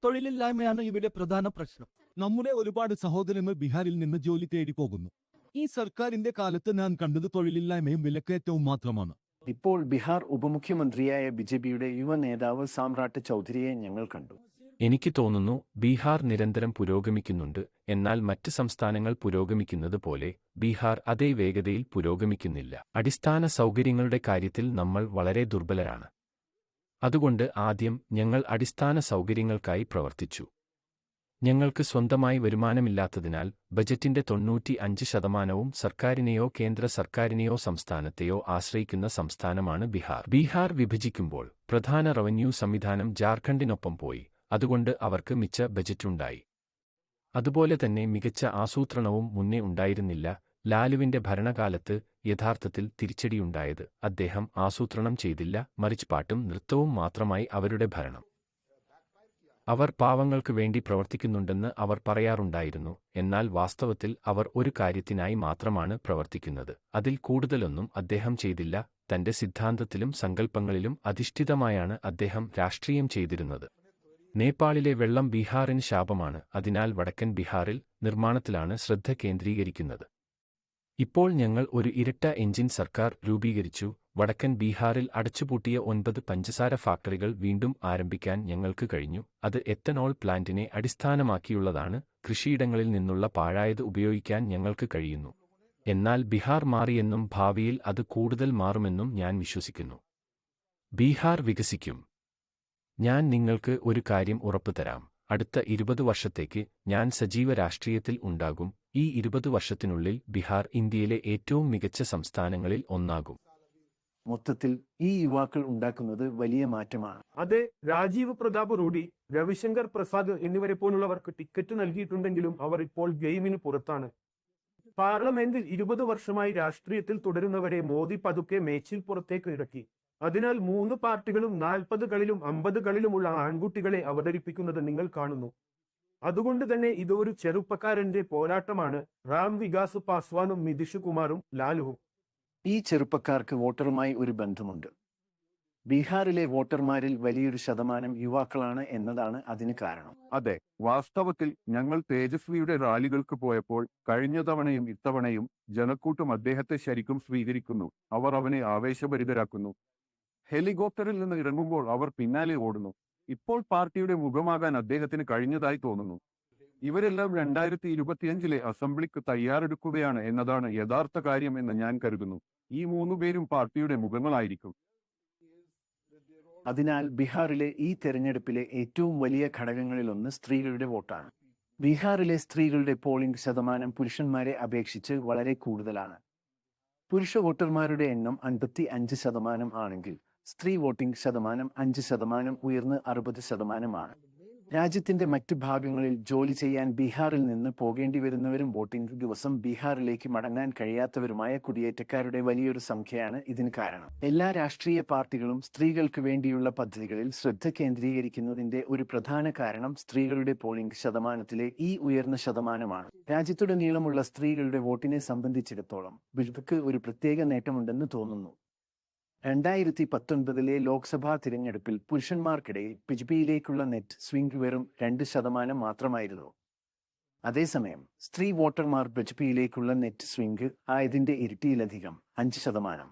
തൊഴിലില്ലായ്മയാണ് ഇവിടെ പ്രധാന പ്രശ്നം. നമ്മുടെ ഒരുപാട് സഹോദരങ്ങൾ ബീഹാറിൽ നിന്ന് ജോലി തേടി പോകുന്നു. ഈ സർക്കാരിന്റെ കാലത്ത് ഞാൻ കണ്ടത് തൊഴിലില്ലായ്മയും വിലക്കയറ്റവും മാത്രമാണ്. ഇപ്പോൾ ബീഹാർ ഉപമുഖ്യമന്ത്രിയായ ബിജെപിയുടെ യുവ നേതാവ് സാമ്രാട്ട് ചൗധരിയെ ഞങ്ങൾ കണ്ടു. എനിക്ക് തോന്നുന്നു ബീഹാർ നിരന്തരം പുരോഗമിക്കുന്നുണ്ട്, എന്നാൽ മറ്റ് സംസ്ഥാനങ്ങൾ പുരോഗമിക്കുന്നത് പോലെ ബീഹാർ അതേ വേഗതയിൽ പുരോഗമിക്കുന്നില്ല. അടിസ്ഥാന സൗകര്യങ്ങളുടെ കാര്യത്തിൽ നമ്മൾ വളരെ ദുർബലരാണ്. അതുകൊണ്ട് ആദ്യം ഞങ്ങൾ അടിസ്ഥാന സൗകര്യങ്ങൾക്കായി പ്രവർത്തിച്ചു. ഞങ്ങൾക്ക് സ്വന്തമായി വരുമാനമില്ലാത്തതിനാൽ ബജറ്റിന്റെ 95% സർക്കാരിനെയോ കേന്ദ്ര സർക്കാരിനെയോ സംസ്ഥാനത്തെയോ ആശ്രയിക്കുന്ന സംസ്ഥാനമാണ് ബീഹാർ. ബീഹാർ വിഭജിക്കുമ്പോൾ പ്രധാന റവന്യൂ സംവിധാനം ജാർഖണ്ഡിനൊപ്പം പോയി, അതുകൊണ്ട് അവർക്ക് മിച്ച ബജറ്റുണ്ടായി. അതുപോലെ തന്നെ മികച്ച ആസൂത്രണവും മുന്നേ ഉണ്ടായിരുന്നില്ല. ലാലുവിന്റെ ഭരണകാലത്ത് യഥാർത്ഥത്തിൽ തിരിച്ചടിയുണ്ടായത് അദ്ദേഹം ആസൂത്രണം ചെയ്തില്ല, മറിച്ച് പാട്ടും നൃത്തവും മാത്രമായി അവരുടെ ഭരണം. അവർ പാവങ്ങൾക്ക് വേണ്ടി പ്രവർത്തിക്കുന്നുണ്ടെന്ന് അവർ പറയാറുണ്ടായിരുന്നു, എന്നാൽ വാസ്തവത്തിൽ അവർ ഒരു കാര്യത്തിനായി മാത്രമാണ് പ്രവർത്തിക്കുന്നത്. അതിൽ കൂടുതലൊന്നും അദ്ദേഹം ചെയ്തില്ല. തന്റെ സിദ്ധാന്തത്തിലും സങ്കല്പങ്ങളിലും അധിഷ്ഠിതമായാണ് അദ്ദേഹം രാഷ്ട്രീയം ചെയ്തിരുന്നത്. നേപ്പാളിലെ വെള്ളം ബീഹാറിന് ശാപമാണ്, അതിനാൽ വടക്കൻ ബീഹാറിൽ നിർമ്മാണത്തിലാണ് ശ്രദ്ധ കേന്ദ്രീകരിക്കുന്നത്. ഇപ്പോൾ ഞങ്ങൾ ഒരു ഇരട്ട എഞ്ചിൻ സർക്കാർ രൂപീകരിച്ചു. വടക്കൻ ബീഹാറിൽ അടച്ചുപൂട്ടിയ 9 പഞ്ചസാര ഫാക്ടറികൾ വീണ്ടും ആരംഭിക്കാൻ ഞങ്ങൾക്ക് കഴിഞ്ഞു. അത് എത്തനോൾ പ്ലാന്റിനെ അടിസ്ഥാനമാക്കിയുള്ളതാണ്. കൃഷിയിടങ്ങളിൽ നിന്നുള്ള പാഴായത് ഉപയോഗിക്കാൻ ഞങ്ങൾക്ക് കഴിയുന്നു. എന്നാൽ ബീഹാർ മാറിയെന്നും ഭാവിയിൽ അത് കൂടുതൽ മാറുമെന്നും ഞാൻ വിശ്വസിക്കുന്നു. ബീഹാർ വികസിക്കും. ഞാൻ നിങ്ങൾക്ക് ഒരു കാര്യം ഉറപ്പുതരാം. അടുത്ത 20 വർഷത്തേക്ക് ഞാൻ സജീവ രാഷ്ട്രീയത്തിൽ ഉണ്ടാകും. ഈ 20 വർഷത്തിനുള്ളിൽ ബീഹാർ ഇന്ത്യയിലെ ഏറ്റവും മികച്ച സംസ്ഥാനങ്ങളിൽ ഒന്നാകും. മൊത്തത്തിൽ ഈ യുവാക്കൾ ഉണ്ടാക്കുന്നത് വലിയ മാറ്റമാണ്. അതെ, രാജീവ് പ്രതാപ് റൂഡി, രവിശങ്കർ പ്രസാദ് എന്നിവരെ പോലുള്ളവർക്ക് ടിക്കറ്റ് നൽകിയിട്ടുണ്ടെങ്കിലും അവർ ഇപ്പോൾ ഗെയിമിന് പുറത്താണ്. പാർലമെന്റിൽ 20 വർഷമായി രാഷ്ട്രീയത്തിൽ തുടരുന്നവരെ മോദി പതുക്കെ മേച്ചിൽ പുറത്തേക്ക് ഇറക്കി. അതിനാൽ 3 പാർട്ടികളും 40 കളിലും 50 കളിലുമുള്ള ആൺകുട്ടികളെ അവതരിപ്പിക്കുന്നത് നിങ്ങൾ കാണുന്നു. അതുകൊണ്ട് തന്നെ ഇത് ഒരു ചെറുപ്പക്കാരന്റെ പോരാട്ടമാണ്. റാം വികാസ് പാസ്വാനും നിതീഷ് കുമാറും ലാലുവും. ഈ ചെറുപ്പക്കാർക്ക് വോട്ടറുമായി ഒരു ബന്ധമുണ്ട്. ബീഹാറിലെ വോട്ടർമാരിൽ വലിയൊരു ശതമാനം യുവാക്കളാണ് എന്നതാണ് അതിന് കാരണം. അതെ, വാസ്തവത്തിൽ ഞങ്ങൾ തേജസ്വിയുടെ റാലികൾക്ക് പോയപ്പോൾ കഴിഞ്ഞ തവണയും ഇത്തവണയും ജനക്കൂട്ടം അദ്ദേഹത്തെ ശരിക്കും സ്വീകരിക്കുന്നു. അവർ അവനെ ആവേശഭരിതരാക്കുന്നു. ഹെലികോപ്റ്ററിൽ നിന്ന് ഇറങ്ങുമ്പോൾ അവർ പിന്നാലെ ഓടുന്നു. ഇപ്പോൾ പാർട്ടിയുടെ മുഖമാകാൻ അദ്ദേഹത്തിന് കഴിഞ്ഞതായി തോന്നുന്നു. ഇവരെല്ലാം 2025 അസംബ്ലിക്ക് തയ്യാറെടുക്കുകയാണ് എന്നതാണ് യഥാർത്ഥ കാര്യം എന്ന് ഞാൻ കരുതുന്നു. ഈ 3 പേരും പാർട്ടിയുടെ മുഖങ്ങളായിരിക്കും. അതിനാൽ ബീഹാറിലെ ഈ തെരഞ്ഞെടുപ്പിലെ ഏറ്റവും വലിയ ഘടകങ്ങളിലൊന്ന് സ്ത്രീകളുടെ വോട്ടാണ്. ബീഹാറിലെ സ്ത്രീകളുടെ പോളിംഗ് ശതമാനം പുരുഷന്മാരെ അപേക്ഷിച്ച് വളരെ കൂടുതലാണ്. പുരുഷ വോട്ടർമാരുടെ എണ്ണം 55% ആണെങ്കിൽ സ്ത്രീ വോട്ടിംഗ് ശതമാനം 5% ഉയർന്ന് 60%. രാജ്യത്തിന്റെ മറ്റ് ഭാഗങ്ങളിൽ ജോലി ചെയ്യാൻ ബീഹാറിൽ നിന്ന് പോകേണ്ടി വരുന്നവരും വോട്ടിംഗ് ദിവസം ബീഹാറിലേക്ക് മടങ്ങാൻ കഴിയാത്തവരുമായ കുടിയേറ്റക്കാരുടെ വലിയൊരു സംഖ്യയാണ് ഇതിന് കാരണം. എല്ലാ രാഷ്ട്രീയ പാർട്ടികളും സ്ത്രീകൾക്ക് വേണ്ടിയുള്ള പദ്ധതികളിൽ ശ്രദ്ധ കേന്ദ്രീകരിക്കുന്നതിന്റെ ഒരു പ്രധാന കാരണം സ്ത്രീകളുടെ പോളിംഗ് ശതമാനത്തിലെ ഈ ഉയർന്ന ശതമാനമാണ്. രാജ്യത്തുടനീളമുള്ള സ്ത്രീകളുടെ വോട്ടിനെ സംബന്ധിച്ചിടത്തോളം ബിജെപിക്ക് ഒരു പ്രത്യേക നേട്ടമുണ്ടെന്ന് തോന്നുന്നു. 2019 ലോക്സഭാ തിരഞ്ഞെടുപ്പിൽ പുരുഷന്മാർക്കിടയിൽ ബിജെപിയിലേക്കുള്ള നെറ്റ് സ്വിംഗ് വെറും 2% മാത്രമായിരുന്നു. അതേസമയം സ്ത്രീ വോട്ടർമാർ ബിജെപിയിലേക്കുള്ള നെറ്റ് സ്വിംഗ് ആയതിന്റെ ഇരട്ടിയിലധികം 5%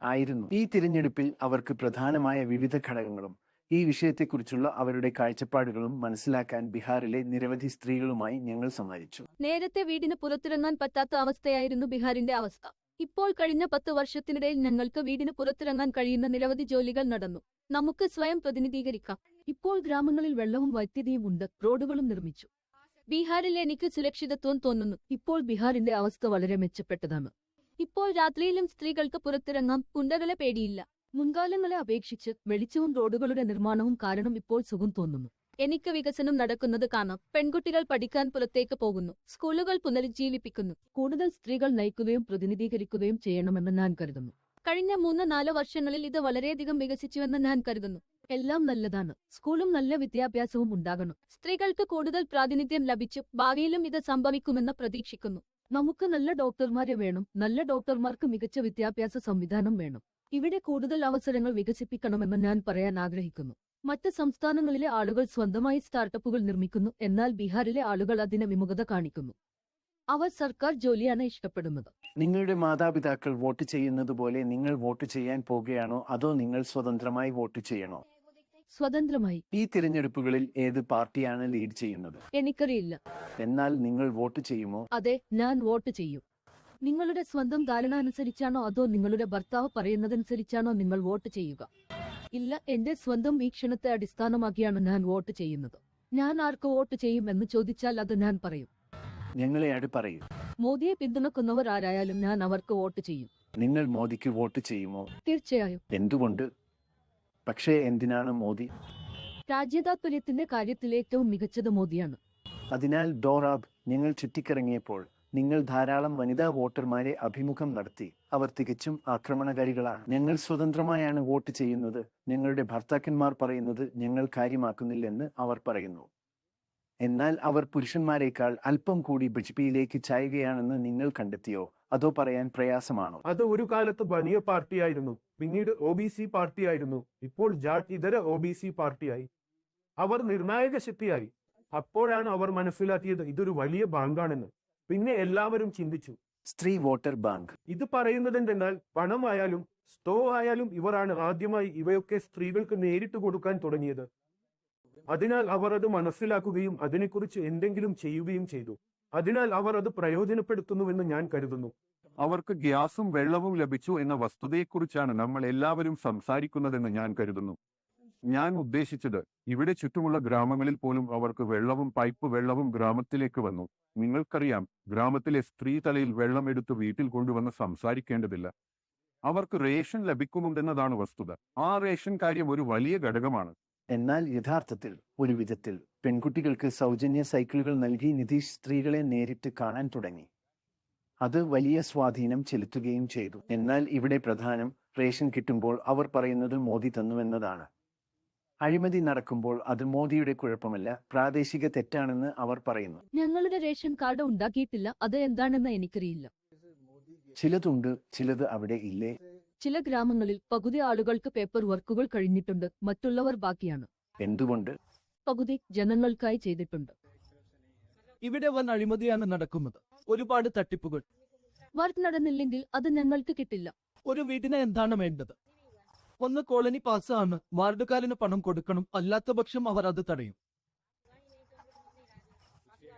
ആയിരുന്നു. ഈ തിരഞ്ഞെടുപ്പിൽ അവർക്ക് പ്രധാനമായ വിവിധ ഘടകങ്ങളും ഈ വിഷയത്തെക്കുറിച്ചുള്ള അവരുടെ കാഴ്ചപ്പാടുകളും മനസ്സിലാക്കാൻ ബീഹാറിലെ നിരവധി സ്ത്രീകളുമായി ഞങ്ങൾ സംവദിച്ചു. നേരത്തെ വീടിന് പുറത്തിറങ്ങാൻ പറ്റാത്ത അവസ്ഥയായിരുന്നു ബീഹാറിന്റെ അവസ്ഥ. ഇപ്പോൾ കഴിഞ്ഞ 10 വർഷത്തിനിടയിൽ ഞങ്ങൾക്ക് വീടിന് പുറത്തിറങ്ങാൻ കഴിയുന്ന നിരവധി ജോലികൾ നടന്നു. നമുക്ക് സ്വയം പ്രതിനിധീകരിക്കാം. ഇപ്പോൾ ഗ്രാമങ്ങളിൽ വെള്ളവും വൈദ്യുതിയും ഉണ്ട്, റോഡുകളും നിർമ്മിച്ചു. ബീഹാറിൽ എനിക്ക് സുരക്ഷിതത്വം തോന്നുന്നു. ഇപ്പോൾ ബീഹാറിന്റെ അവസ്ഥ വളരെ മെച്ചപ്പെട്ടതാണ്. ഇപ്പോൾ രാത്രിയിലും സ്ത്രീകൾക്ക് പുറത്തിറങ്ങാം, ഗുണ്ടകളെ പേടിയില്ല. മുൻകാലങ്ങളെ അപേക്ഷിച്ച് വെളിച്ചവും റോഡുകളുടെ നിർമ്മാണവും കാരണം ഇപ്പോൾ സുഖം തോന്നുന്നു. എനിക്ക് വികസനം നടക്കുന്നത് കാണാം. പെൺകുട്ടികൾ പഠിക്കാൻ പുറത്തേക്ക് പോകുന്നു, സ്കൂളുകൾ പുനരുജ്ജീവിപ്പിക്കുന്നു. കൂടുതൽ സ്ത്രീകൾ നയിക്കുകയും പ്രതിനിധീകരിക്കുകയും ചെയ്യണമെന്ന് ഞാൻ കരുതുന്നു. കഴിഞ്ഞ 3-4 വർഷങ്ങളിൽ ഇത് വളരെയധികം വികസിച്ചുവെന്ന് ഞാൻ കരുതുന്നു. എല്ലാം നല്ലതാണ്. സ്കൂളും നല്ല വിദ്യാഭ്യാസവും ഉണ്ടാകണം. സ്ത്രീകൾക്ക് കൂടുതൽ പ്രാതിനിധ്യം ലഭിച്ചു. ഭാവിയിലും ഇത് സംഭവിക്കുമെന്ന് പ്രതീക്ഷിക്കുന്നു. നമുക്ക് നല്ല ഡോക്ടർമാരെ വേണം. നല്ല ഡോക്ടർമാർക്ക് മികച്ച വിദ്യാഭ്യാസ സംവിധാനം വേണം. ഇവിടെ കൂടുതൽ അവസരങ്ങൾ വികസിപ്പിക്കണമെന്ന് ഞാൻ പറയാൻ ആഗ്രഹിക്കുന്നു. മറ്റ് സംസ്ഥാനങ്ങളിലെ ആളുകൾ സ്വന്തമായി സ്റ്റാർട്ടപ്പുകൾ നിർമ്മിക്കുന്നു, എന്നാൽ ബീഹാറിലെ ആളുകൾ അതിന് വിമുഖത കാണിക്കുന്നു. അവർ സർക്കാർ ജോലിയാണ് ഇഷ്ടപ്പെടുന്നത്. നിങ്ങളുടെ മാതാപിതാക്കൾ വോട്ട് ചെയ്യുന്നത് പോലെ നിങ്ങൾ വോട്ട് ചെയ്യാൻ പോകുകയാണോ അതോ നിങ്ങൾ സ്വതന്ത്രമായി വോട്ട് ചെയ്യണോ? സ്വതന്ത്രമായി. ഈ തിരഞ്ഞെടുപ്പുകളിൽ ഏത് പാർട്ടിയാണ് ലീഡ് ചെയ്യുന്നത്? എനിക്കറിയില്ല. എന്നാൽ നിങ്ങൾ വോട്ട് ചെയ്യുമോ? അതെ, ഞാൻ വോട്ട് ചെയ്യും. നിങ്ങളുടെ സ്വന്തം ധാരണ അനുസരിച്ചാണോ അതോ നിങ്ങളുടെ ഭർത്താവ് പറയുന്നതനുസരിച്ചാണോ നിങ്ങൾ വോട്ട് ചെയ്യുക? ഇല്ല, എന്റെ സ്വന്തം വീക്ഷണത്തെ അടിസ്ഥാനമാക്കിയാണ് ഞാൻ വോട്ട് ചെയ്യുന്നത്. ഞാൻ ആർക്ക് വോട്ട് ചെയ്യും എന്ന് ചോദിച്ചാൽ അത് ഞാൻ പറയും. ഞങ്ങളെ പറയൂ. മോദിയെ പിന്തുണക്കുന്നവർ ആരായാലും ഞാൻ അവർക്ക് വോട്ട് ചെയ്യും. നിങ്ങൾ മോദിക്ക് വോട്ട് ചെയ്യുമോ? തീർച്ചയായും. എന്തുകൊണ്ട്? പക്ഷേ എന്തിനാണ് മോദി? രാജ്യതാത്പര്യത്തിന്റെ കാര്യത്തിൽ ഏറ്റവും മികച്ചത് മോദിയാണ്. അതിനാൽ ഡോറാബ്, ഞങ്ങൾ ചുറ്റിക്കറങ്ങിയപ്പോൾ നിങ്ങൾ ധാരാളം വനിതാ വോട്ടർമാരെ അഭിമുഖം നടത്തി. അവർ തികച്ചും ആക്രമണകാരികളാണ്. ഞങ്ങൾ സ്വതന്ത്രമായാണ് വോട്ട് ചെയ്യുന്നത്. ഞങ്ങളുടെ ഭർത്താക്കന്മാർ പറയുന്നത് ഞങ്ങൾ കാര്യമാക്കുന്നില്ലെന്ന് അവർ പറയുന്നു. എന്നാൽ അവർ പുരുഷന്മാരെക്കാൾ അല്പം കൂടി ബിജെപിയിലേക്ക് ചായുകയാണെന്ന് നിങ്ങൾ കണ്ടെത്തിയോ? അതോ പറയാൻ പ്രയാസമാണോ? അത് ഒരു കാലത്ത് വലിയ പാർട്ടിയായിരുന്നു, പിന്നീട് OBC പാർട്ടിയായിരുന്നു, ഇപ്പോൾ ജാട്ട് ഇതര OBC പാർട്ടിയായി. അവർ നിർണായക ശക്തിയായി. അപ്പോഴാണ് അവർ മനസ്സിലാക്കിയത് ഇതൊരു വലിയ ബാങ്കാണെന്ന്. പിന്നെ എല്ലാവരും ചിന്തിച്ചു. സ്ത്രീ വോട്ടർ ബാങ്ക്. ഇത് പറയുന്നത് എന്തെന്നാൽ പണമായാലും സ്റ്റോ ആയാലും ഇവരാണ് ആദ്യമായി ഇവയൊക്കെ സ്ത്രീകൾക്ക് നേരിട്ട് കൊടുക്കാൻ തുടങ്ങിയത്. അതിനാൽ അവർ അത് മനസ്സിലാക്കുകയും അതിനെക്കുറിച്ച് എന്തെങ്കിലും ചെയ്യുകയും ചെയ്തു. അതിനാൽ അവർ അത് പ്രയോജനപ്പെടുത്തുന്നുവെന്ന് ഞാൻ കരുതുന്നു. അവർക്ക് ഗ്യാസും വെള്ളവും ലഭിച്ചു എന്ന വസ്തുതയെക്കുറിച്ചാണ് നമ്മൾ എല്ലാവരും സംസാരിക്കുന്നതെന്ന് ഞാൻ കരുതുന്നു. ഞാൻ ഉദ്ദേശിച്ചത് ഇവിടെ ചുറ്റുമുള്ള ഗ്രാമങ്ങളിൽ പോലും അവർക്ക് വെള്ളവും പൈപ്പ് വെള്ളവും ഗ്രാമത്തിലേക്ക് വന്നു. നിങ്ങൾക്കറിയാം, ഗ്രാമത്തിലെ സ്ത്രീ തലയിൽ വെള്ളം എടുത്ത് വീട്ടിൽ കൊണ്ടുവന്ന് സംസാരിക്കേണ്ടതില്ല. അവർക്ക് റേഷൻ ലഭിക്കുന്നുണ്ടെന്നതാണ് വസ്തുത. ആ റേഷൻ കാര്യം ഒരു വലിയ ഘടകമാണ്. എന്നാൽ യഥാർത്ഥത്തിൽ ഒരു വിധത്തിൽ പെൺകുട്ടികൾക്ക് സൗജന്യ സൈക്കിളുകൾ നൽകി നിതീഷ് സ്ത്രീകളെ നേരിട്ട് കാണാൻ തുടങ്ങി. അത് വലിയ സ്വാധീനം ചെലുത്തുകയും ചെയ്തു. എന്നാൽ ഇവിടെ പ്രധാനം റേഷൻ കിട്ടുമ്പോൾ അവർ പറയുന്നത് മോദി തന്നുവെന്നതാണ്. അഴിമതി നടക്കുമ്പോൾ അത് മോദിയുടെ കുഴപ്പമല്ല, പ്രാദേശിക തെറ്റാണെന്ന് അവർ പറയുന്നു. ഞങ്ങളുടെ റേഷൻ കാർഡ് ഉണ്ടാക്കിയിട്ടില്ല, അത് എന്താണെന്ന് എനിക്കറിയില്ല. ചിലതുണ്ട്, ചിലത് അവിടെ ഇല്ലേ. ചില ഗ്രാമങ്ങളിൽ പകുതി ആളുകൾക്ക് പേപ്പർ വർക്കുകൾ കഴിഞ്ഞിട്ടുണ്ട്, മറ്റുള്ളവർ ബാക്കിയാണ്. എന്തുകൊണ്ട്? പകുതി ജനങ്ങൾക്കായി ചെയ്തിട്ടുണ്ട്. ഇവിടെ വൻ അഴിമതിയാണ് നടക്കുന്നത്. ഒരുപാട് തട്ടിപ്പുകൾ. വർക്ക് നടന്നില്ലെങ്കിൽ അത് ഞങ്ങൾക്ക് കിട്ടില്ല. ഒരു വീടിന് എന്താണ് വേണ്ടത്? ഒന്ന് കോളനി പാസ്സാണ്, വാർഡുകാരന് പണം കൊടുക്കണം, അല്ലാത്ത പക്ഷം അവർ അത് തടയും.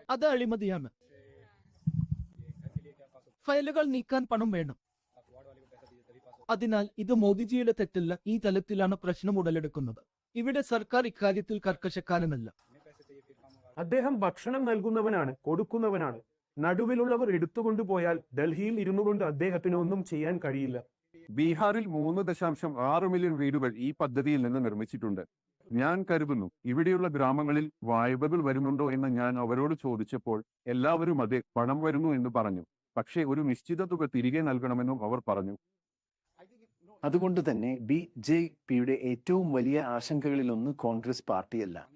അത് അഴിമതിയാണ്. ഫയലുകൾ നീക്കാൻ പണം വേണം. അതിനാൽ ഇത് മോദിജിയുടെ തെറ്റല്ല, ഈ തലത്തിലാണ് പ്രശ്നം ഉടലെടുക്കുന്നത്. ഇവിടെ സർക്കാർ ഇക്കാര്യത്തിൽ കർക്കശക്കാരനല്ല. അദ്ദേഹം ഭക്ഷണം നൽകുന്നവനാണ്, കൊടുക്കുന്നവനാണ്. നടുവിലുള്ളവർ എടുത്തുകൊണ്ടുപോയാൽ ഡൽഹിയിൽ ഇരുന്നു കൊണ്ട് അദ്ദേഹത്തിന് ഒന്നും ചെയ്യാൻ കഴിയില്ല. ബീഹാറിൽ 3.6 മില്യൺ വീടുകൾ ഈ പദ്ധതിയിൽ നിന്ന് നിർമ്മിച്ചിട്ടുണ്ട്. ഞാൻ കരുതുന്നു ഇവിടെയുള്ള ഗ്രാമങ്ങളിൽ വായ്പകൾ വരുന്നുണ്ടോ എന്ന് ഞാൻ അവരോട് ചോദിച്ചപ്പോൾ എല്ലാവരും അതെ, പണം വരുന്നു എന്ന് പറഞ്ഞു. പക്ഷേ ഒരു നിശ്ചിത തുക തിരികെ നൽകണമെന്നും അവർ പറഞ്ഞു. അതുകൊണ്ട് തന്നെ BJPയുടെ ഏറ്റവും വലിയ ആശങ്കകളിലൊന്ന് കോൺഗ്രസ് പാർട്ടിയല്ല.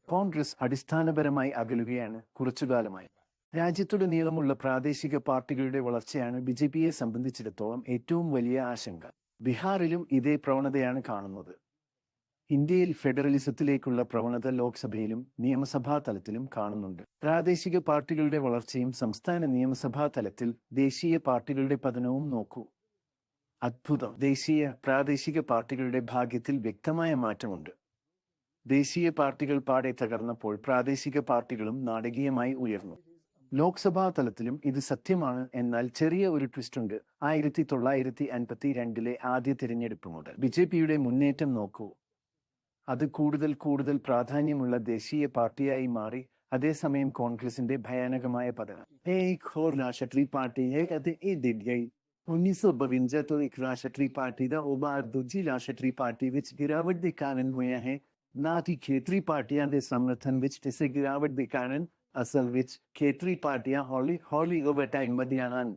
കോൺഗ്രസ് അടിസ്ഥാനപരമായി അകലുകയാണ് കുറച്ചുകാലമായി. രാജ്യത്തുടനീളമുള്ള പ്രാദേശിക പാർട്ടികളുടെ വളർച്ചയാണ് BJPയെ സംബന്ധിച്ചിടത്തോളം ഏറ്റവും വലിയ ആശങ്ക. ബീഹാറിലും ഇതേ പ്രവണതയാണ് കാണുന്നത്. ഇന്ത്യയിൽ ഫെഡറലിസത്തിലേക്കുള്ള പ്രവണത ലോക്സഭയിലും നിയമസഭാ തലത്തിലും കാണുന്നുണ്ട്. പ്രാദേശിക പാർട്ടികളുടെ വളർച്ചയും സംസ്ഥാന നിയമസഭാ തലത്തിൽ ദേശീയ പാർട്ടികളുടെ പതനവും നോക്കൂ. അത്ഭുതം. പ്രാദേശിക പാർട്ടികളുടെ ഭാഗ്യത്തിൽ വ്യക്തമായ മാറ്റമുണ്ട്. ദേശീയ പാർട്ടികൾ പാടെ തകർന്നപ്പോൾ പ്രാദേശിക പാർട്ടികളും നാടകീയമായി ഉയർന്നു. ലോക്സഭാ തലത്തിലും ഇത് സത്യമാണ്. എന്നാൽ ചെറിയ ഒരു ട്വിസ്റ്റ് ഉണ്ട്. 1952 ആദ്യ തിരഞ്ഞെടുപ്പ് മുതൽ BJPയുടെ മുന്നേറ്റം നോക്കൂ. അത് കൂടുതൽ പ്രാധാന്യമുള്ള ദേശീയ പാർട്ടിയായി മാറി. അതേസമയം കോൺഗ്രസിന്റെ ഭയാനകമായ പതനം. 1952 ਤੋਂ ਇੱਕ ਰਾਸ਼ਟਰੀ ਪਾਰਟੀ ਦਾ ਉਭਾਰ ਦੂਜੀ ਰਾਸ਼ਟਰੀ ਪਾਰਟੀ ਵਿੱਚ ਗਿਰਾਵਟ ਦੇ ਕਾਰਨ ਹੋਇਆ ਹੈ, ਨਾ ਕਿ ਖੇਤਰੀ ਪਾਰਟੀਆਂ ਦੇ ਸਮਰਥਨ ਵਿੱਚ। ਇਸੇ ਗਿਰਾਵਟ ਦੇ ਕਾਰਨ ਅਸਲ ਵਿੱਚ ਖੇਤਰੀ ਪਾਰਟੀਆਂ ਹੌਲੀ ਓਵਰ ਟਾਈਮ ਵਧੀਆਂ ਹਨ।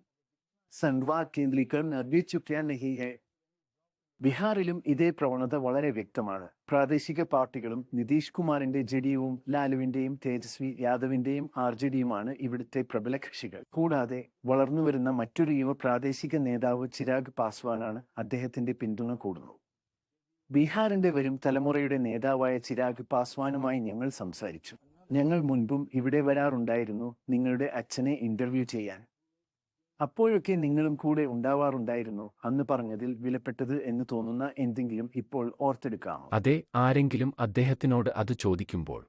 ਸੰਵਾਦ ਕੇਂദ്രീകਰਨ ਅੱਗੇ ചുക്കിയ नहीं है. ബീഹാറിലും ഇതേ പ്രവണത വളരെ വ്യക്തമാണ്. പ്രാദേശിക പാർട്ടികളും നിതീഷ് കുമാറിന്റെ ജെഡിയുവും ലാലുവിന്റെയും തേജസ്വി യാദവിന്റെയും RJDയുമാണ് ഇവിടുത്തെ പ്രബല കക്ഷികൾ. കൂടാതെ വളർന്നുവരുന്ന മറ്റൊരു യുവ പ്രാദേശിക നേതാവ് ചിരാഗ് പാസ്വാനാണ്. അദ്ദേഹത്തിന്റെ പിന്തുണ കൂടുന്നു. ബീഹാറിന്റെ വരും തലമുറയുടെ നേതാവായ ചിരാഗ് പാസ്വാനുമായി ഞങ്ങൾ സംസാരിച്ചു. ഞങ്ങൾ മുൻപും ഇവിടെ വരാറുണ്ടായിരുന്നു നിങ്ങളുടെ അച്ഛനെ ഇന്റർവ്യൂ ചെയ്യാൻ. അപ്പോഴൊക്കെ നിങ്ങളും കൂടെ ഉണ്ടാവാറുണ്ടായിരുന്നു അന്ന് പറഞ്ഞതിൽ വിലപ്പെട്ടത് എന്ന് തോന്നുന്ന എന്തെങ്കിലും ഇപ്പോൾ ഓർത്തെടുക്കാമോ? അതെ, ആരെങ്കിലും അദ്ദേഹത്തിനോട് അത് ചോദിക്കുമ്പോൾ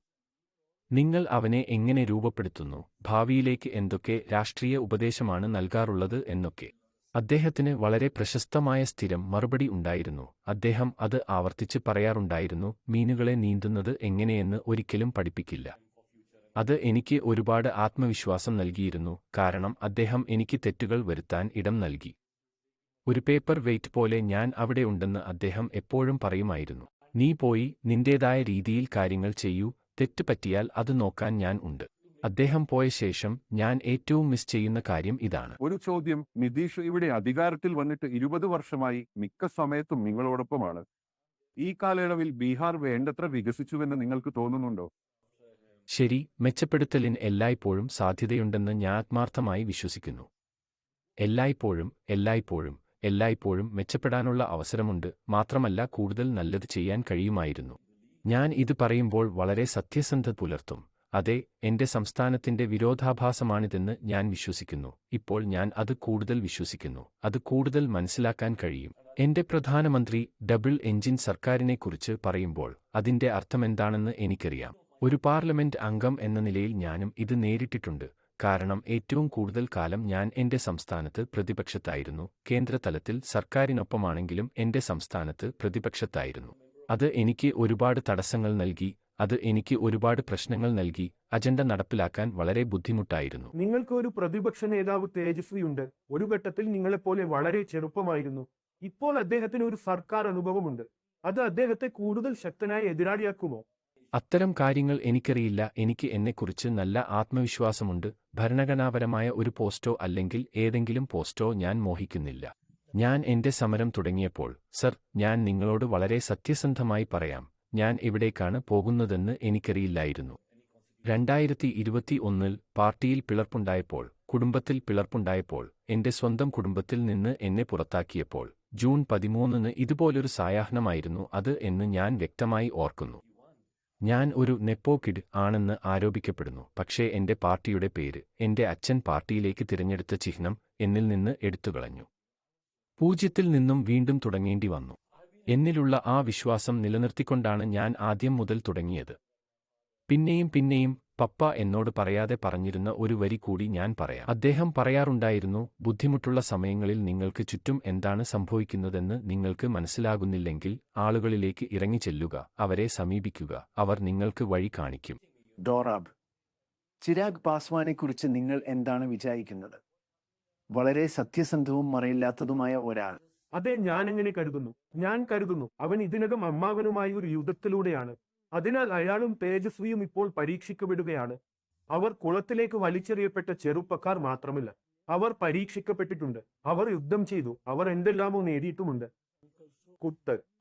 നിങ്ങൾ അവനെ എങ്ങനെ രൂപപ്പെടുത്തുന്നു, ഭാവിയിലേക്ക് എന്തൊക്കെ രാഷ്ട്രീയ ഉപദേശമാണ് നൽകാറുള്ളത് എന്നൊക്കെ. അദ്ദേഹത്തിന് വളരെ പ്രശസ്തമായ സ്ഥിരം മറുപടി ഉണ്ടായിരുന്നു. അദ്ദേഹം അത് ആവർത്തിച്ച് പറയാറുണ്ടായിരുന്നു: മീനുകളെ നീന്തുന്നത് എങ്ങനെയെന്ന് ഒരിക്കലും പഠിപ്പിക്കില്ല. അത് എനിക്ക് ഒരുപാട് ആത്മവിശ്വാസം നൽകിയിരുന്നു, കാരണം അദ്ദേഹം എനിക്ക് തെറ്റുകൾ വരുത്താൻ ഇടം നൽകി. ഒരു പേപ്പർ വെയിറ്റ് പോലെ ഞാൻ അവിടെ ഉണ്ടെന്ന് അദ്ദേഹം എപ്പോഴും പറയുമായിരുന്നു. നീ പോയി നിന്റേതായ രീതിയിൽ കാര്യങ്ങൾ ചെയ്യൂ, തെറ്റ് പറ്റിയാൽ അത് നോക്കാൻ ഞാൻ ഉണ്ട്. അദ്ദേഹം പോയ ശേഷം ഞാൻ ഏറ്റവും മിസ് ചെയ്യുന്ന കാര്യം ഇതാണ്. ഒരു ചോദ്യം: നിതീഷ് ഇവിടെ അധികാരത്തിൽ വന്നിട്ട് 20 വർഷമായി, മിക്ക സമയത്തും നിങ്ങളോടൊപ്പമാണ്. ഈ കാലയളവിൽ ബീഹാർ വേണ്ടത്ര വികസിച്ചുവെന്ന് നിങ്ങൾക്ക് തോന്നുന്നുണ്ടോ? ശരി, മെച്ചപ്പെടുത്തലിന് എല്ലായ്പ്പോഴും സാധ്യതയുണ്ടെന്ന് ഞാൻ ആത്മാർത്ഥമായി വിശ്വസിക്കുന്നു. എല്ലായ്പ്പോഴും മെച്ചപ്പെടാനുള്ള അവസരമുണ്ട്. മാത്രമല്ല, കൂടുതൽ നല്ലത് ചെയ്യാൻ കഴിയുമായിരുന്നു. ഞാൻ ഇത് പറയുമ്പോൾ വളരെ സത്യസന്ധത പുലർത്തും. അതെ, എന്റെ സംസ്ഥാനത്തിന്റെ വിരോധാഭാസമാണിതെന്ന് ഞാൻ വിശ്വസിക്കുന്നു. ഇപ്പോൾ ഞാൻ അത് കൂടുതൽ വിശ്വസിക്കുന്നു. അത് കൂടുതൽ മനസ്സിലാക്കാൻ കഴിയും. എന്റെ പ്രധാനമന്ത്രി ഡബിൾ എഞ്ചിൻ സർക്കാരിനെക്കുറിച്ച് പറയുമ്പോൾ അതിന്റെ അർത്ഥമെന്താണെന്ന് എനിക്കറിയാം. ഒരു പാർലമെന്റ് അംഗം എന്ന നിലയിൽ ഞാനും ഇത് നേരിട്ടിട്ടുണ്ട്. കാരണം ഏറ്റവും കൂടുതൽ കാലം ഞാൻ എന്റെ സംസ്ഥാനത്ത് പ്രതിപക്ഷത്തായിരുന്നു. കേന്ദ്രതലത്തിൽ സർക്കാരിനൊപ്പമാണെങ്കിലും എന്റെ സംസ്ഥാനത്ത് പ്രതിപക്ഷത്തായിരുന്നു. അത് എനിക്ക് ഒരുപാട് തടസ്സങ്ങൾ നൽകി. അത് എനിക്ക് ഒരുപാട് പ്രശ്നങ്ങൾ നൽകി. അജണ്ട നടപ്പിലാക്കാൻ വളരെ ബുദ്ധിമുട്ടായിരുന്നു. നിങ്ങൾക്ക് ഒരു പ്രതിപക്ഷ നേതാവ് തേജസ്വിയുണ്ട്. ഒരു ഘട്ടത്തിൽ നിങ്ങളെപ്പോലെ വളരെ ചെറുപ്പമായിരുന്നു. ഇപ്പോൾ അദ്ദേഹത്തിന് ഒരു സർക്കാർ അനുഭവമുണ്ട്. അത് അദ്ദേഹത്തെ കൂടുതൽ ശക്തനായ എതിരാളിയാക്കുമോ? അത്തരം കാര്യങ്ങൾ എനിക്കറിയില്ല. എനിക്ക് എന്നെക്കുറിച്ച് നല്ല ആത്മവിശ്വാസമുണ്ട്. ഭരണഘടനാപരമായ ഒരു പോസ്റ്റോ അല്ലെങ്കിൽ ഏതെങ്കിലും പോസ്റ്റോ ഞാൻ മോഹിക്കുന്നില്ല. ഞാൻ എന്റെ സമരം തുടങ്ങിയപ്പോൾ, സർ, ഞാൻ നിങ്ങളോട് വളരെ സത്യസന്ധമായി പറയാം, ഞാൻ എവിടേക്കാണ് പോകുന്നതെന്ന് എനിക്കറിയില്ലായിരുന്നു. 2021 പാർട്ടിയിൽ പിളർപ്പുണ്ടായപ്പോൾ, കുടുംബത്തിൽ പിളർപ്പുണ്ടായപ്പോൾ, എന്റെ സ്വന്തം കുടുംബത്തിൽ നിന്ന് എന്നെ പുറത്താക്കിയപ്പോൾ, ജൂൺ 13 ഇതുപോലൊരു സായാഹ്നമായിരുന്നു അത് എന്ന് ഞാൻ വ്യക്തമായി ഓർക്കുന്നു. ഞാൻ ഒരു നെപ്പോ കിഡ് ആണെന്ന് ആരോപിക്കപ്പെടുന്നു. പക്ഷേ എന്റെ പാർട്ടിയുടെ പേര്, എന്റെ അച്ഛൻ പാർട്ടിയിലേക്ക് തിരഞ്ഞെടുത്ത ചിഹ്നം, എന്നിൽ നിന്ന് എടുത്തുകളഞ്ഞു. 0 നിന്നും വീണ്ടും തുടങ്ങേണ്ടി വന്നു. എന്നിലുള്ള ആ വിശ്വാസം നിലനിർത്തിക്കൊണ്ടാണ് ഞാൻ ആദ്യം മുതൽ തുടങ്ങിയത്. പിന്നെയും പപ്പ എന്നോട് പറയാതെ പറഞ്ഞിരുന്ന ഒരു വരി കൂടി ഞാൻ പറയാം. അദ്ദേഹം പറയാറുണ്ടായിരുന്നു: ബുദ്ധിമുട്ടുള്ള സമയങ്ങളിൽ നിങ്ങൾക്ക് ചുറ്റും എന്താണ് സംഭവിക്കുന്നതെന്ന് നിങ്ങൾക്ക് മനസ്സിലാകുന്നില്ലെങ്കിൽ ആളുകളിലേക്ക് ഇറങ്ങിച്ചെല്ലുക, അവരെ സമീപിക്കുക, അവർ നിങ്ങൾക്ക് വഴി കാണിക്കും. ഡോറാബ്, ചിരാഗ് പാസ്വാനെക്കുറിച്ച് നിങ്ങൾ എന്താണ് വിചാരിക്കുന്നത്? വളരെ സത്യസന്ധവും മറയില്ലാത്തതുമായ ഒരാൾ. അതെ, ഞാൻ എങ്ങനെ കരുതുന്നു അവൻ ഇതിനകം അമ്മാവനുമായി ഒരു യുദ്ധത്തിലൂടെയാണ്. അതിനാൽ അയാളും തേജസ്വിയും ഇപ്പോൾ പരീക്ഷിക്കപ്പെടുകയാണ്. അവർ കുളത്തിലേക്ക് വലിച്ചെറിയപ്പെട്ട ചെറുപ്പക്കാർ മാത്രമല്ല, അവർ പരീക്ഷിക്കപ്പെട്ടിട്ടുണ്ട്. അവർ യുദ്ധം ചെയ്തു. അവർ എന്തെല്ലാമോ നേടിയിട്ടുമുണ്ട്.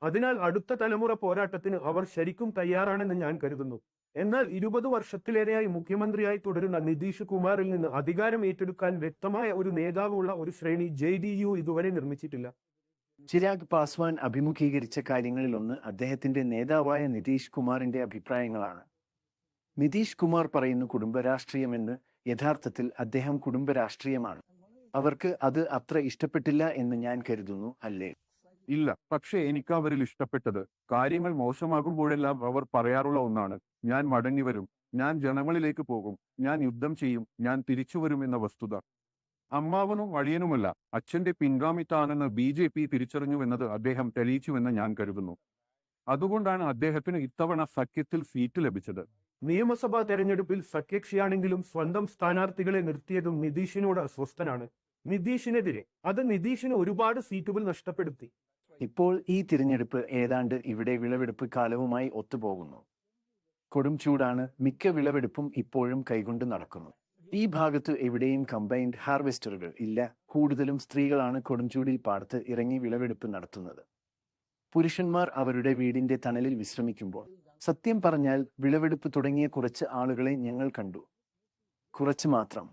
അതിനാൽ അടുത്ത തലമുറ പോരാട്ടത്തിന് അവർ ശരിക്കും തയ്യാറാണെന്ന് ഞാൻ കരുതുന്നു. എന്നാൽ 20 വർഷത്തിലേറെയായി മുഖ്യമന്ത്രിയായി തുടരുന്ന നിതീഷ് കുമാറിൽ നിന്ന് അധികാരം ഏറ്റെടുക്കാൻ വ്യക്തമായ ഒരു നേതാവുള്ള ഒരു ശ്രേണി JDU ഇതുവരെ നിർമ്മിച്ചിട്ടില്ല. ചിരാഗ് പാസ്വാൻ അഭിമുഖീകരിച്ച കാര്യങ്ങളിലൊന്ന് അദ്ദേഹത്തിന്റെ നേതാവായ നിതീഷ് കുമാറിന്റെ അഭിപ്രായങ്ങളാണ്. നിതീഷ് കുമാർ പറയുന്നു കുടുംബരാഷ്ട്രീയമെന്ന്. യഥാർത്ഥത്തിൽ അദ്ദേഹം കുടുംബരാഷ്ട്രീയമാണ്. അവർക്ക് അത് അത്ര ഇഷ്ടപ്പെട്ടില്ല എന്ന് ഞാൻ കരുതുന്നു, അല്ലേ? ഇല്ല, പക്ഷേ എനിക്ക് അവരിൽ ഇഷ്ടപ്പെട്ടത് കാര്യങ്ങൾ മോശമാകുമ്പോഴെല്ലാം അവർ പറയാറുള്ള ഒന്നാണ്: ഞാൻ മടങ്ങിവരും, ഞാൻ ജനങ്ങളിലേക്ക് പോകും, ഞാൻ യുദ്ധം ചെയ്യും, ഞാൻ തിരിച്ചുവരും എന്ന വസ്തുത. അമ്മാവനും വഴിയനുമല്ല, അച്ഛന്റെ പിൻഗാമിത്താണെന്ന് BJP തിരിച്ചറിഞ്ഞുവെന്നത് അദ്ദേഹം തെളിയിച്ചുവെന്ന് ഞാൻ കരുതുന്നു. അതുകൊണ്ടാണ് അദ്ദേഹത്തിന് ഇത്തവണ സഖ്യത്തിൽ സീറ്റ് ലഭിച്ചത്. നിയമസഭാ തെരഞ്ഞെടുപ്പിൽ സഖ്യകക്ഷിയാണെങ്കിലും സ്വന്തം സ്ഥാനാർത്ഥികളെ നിർത്തിയതും നിതീഷിനോട് അസ്വസ്ഥനാണ്. അത് നിതീഷിന് ഒരുപാട് സീറ്റുകൾ നഷ്ടപ്പെടുത്തി. ഇപ്പോൾ ഈ തിരഞ്ഞെടുപ്പ് ഏതാണ്ട് ഇവിടെ വിളവെടുപ്പ് കാലവുമായി ഒത്തുപോകുന്നു. കൊടും ചൂടാണ്. മിക്ക വിളവെടുപ്പും ഇപ്പോഴും കൈകൊണ്ട് നടക്കുന്നു. ഈ ഭാഗത്ത് എവിടെയും കമ്പൈൻഡ് ഹാർവെസ്റ്ററുകൾ ഇല്ല. കൂടുതലും സ്ത്രീകളാണ് കൊടുംചൂടിൽ പാടത്ത് ഇറങ്ങി വിളവെടുപ്പ് നടത്തുന്നത്. പുരുഷന്മാർ അവരുടെ വീടിന്റെ തണലിൽ വിശ്രമിക്കുമ്പോൾ. സത്യം പറഞ്ഞാൽ വിളവെടുപ്പ് തുടങ്ങിയ കുറച്ച് ആളുകളെ ഞങ്ങൾ കണ്ടു. കുറച്ച് മാത്രം.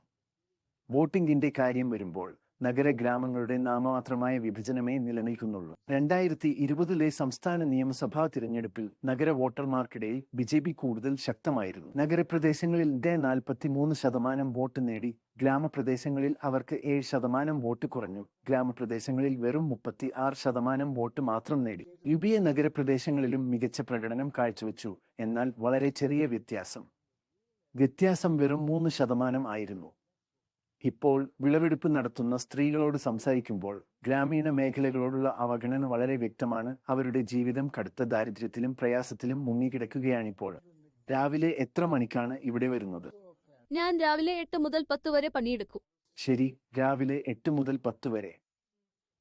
വോട്ടിംഗിന്റെ കാര്യം വരുമ്പോൾ നഗര ഗ്രാമങ്ങളുടെ നാമമാത്രമായ വിഭജനമേ നിലനിൽക്കുന്നുള്ളൂ. 2020 സംസ്ഥാന നിയമസഭാ തിരഞ്ഞെടുപ്പിൽ നഗര വോട്ടർമാർക്കിടയിൽ BJP കൂടുതൽ ശക്തമായിരുന്നു. നഗരപ്രദേശങ്ങളിൽ 43% വോട്ട് നേടി. ഗ്രാമപ്രദേശങ്ങളിൽ അവർക്ക് 7% വോട്ട് കുറഞ്ഞു. ഗ്രാമപ്രദേശങ്ങളിൽ വെറും 36% വോട്ട് മാത്രം നേടി. UPA നഗരപ്രദേശങ്ങളിലും മികച്ച പ്രകടനം കാഴ്ചവെച്ചു, എന്നാൽ വളരെ ചെറിയ വ്യത്യാസം വെറും 3% ആയിരുന്നു. ഇപ്പോൾ വിളവെടുപ്പ് നടത്തുന്ന സ്ത്രീകളോട് സംസാരിക്കുമ്പോൾ ഗ്രാമീണ മേഖലകളോടുള്ള അവഗണന വളരെ വ്യക്തമാണ്. അവരുടെ ജീവിതം കടുത്ത ദാരിദ്ര്യത്തിലും പ്രയാസത്തിലും മുങ്ങിക്കിടക്കുകയാണിപ്പോൾ. രാവിലെ എത്ര മണിക്കാണ് ഇവിടെ വരുന്നത്? ഞാൻ രാവിലെ 8 മുതൽ 10 വരെ പണിയെടുക്കും. ശരി, രാവിലെ 8 മുതൽ 10 വരെ.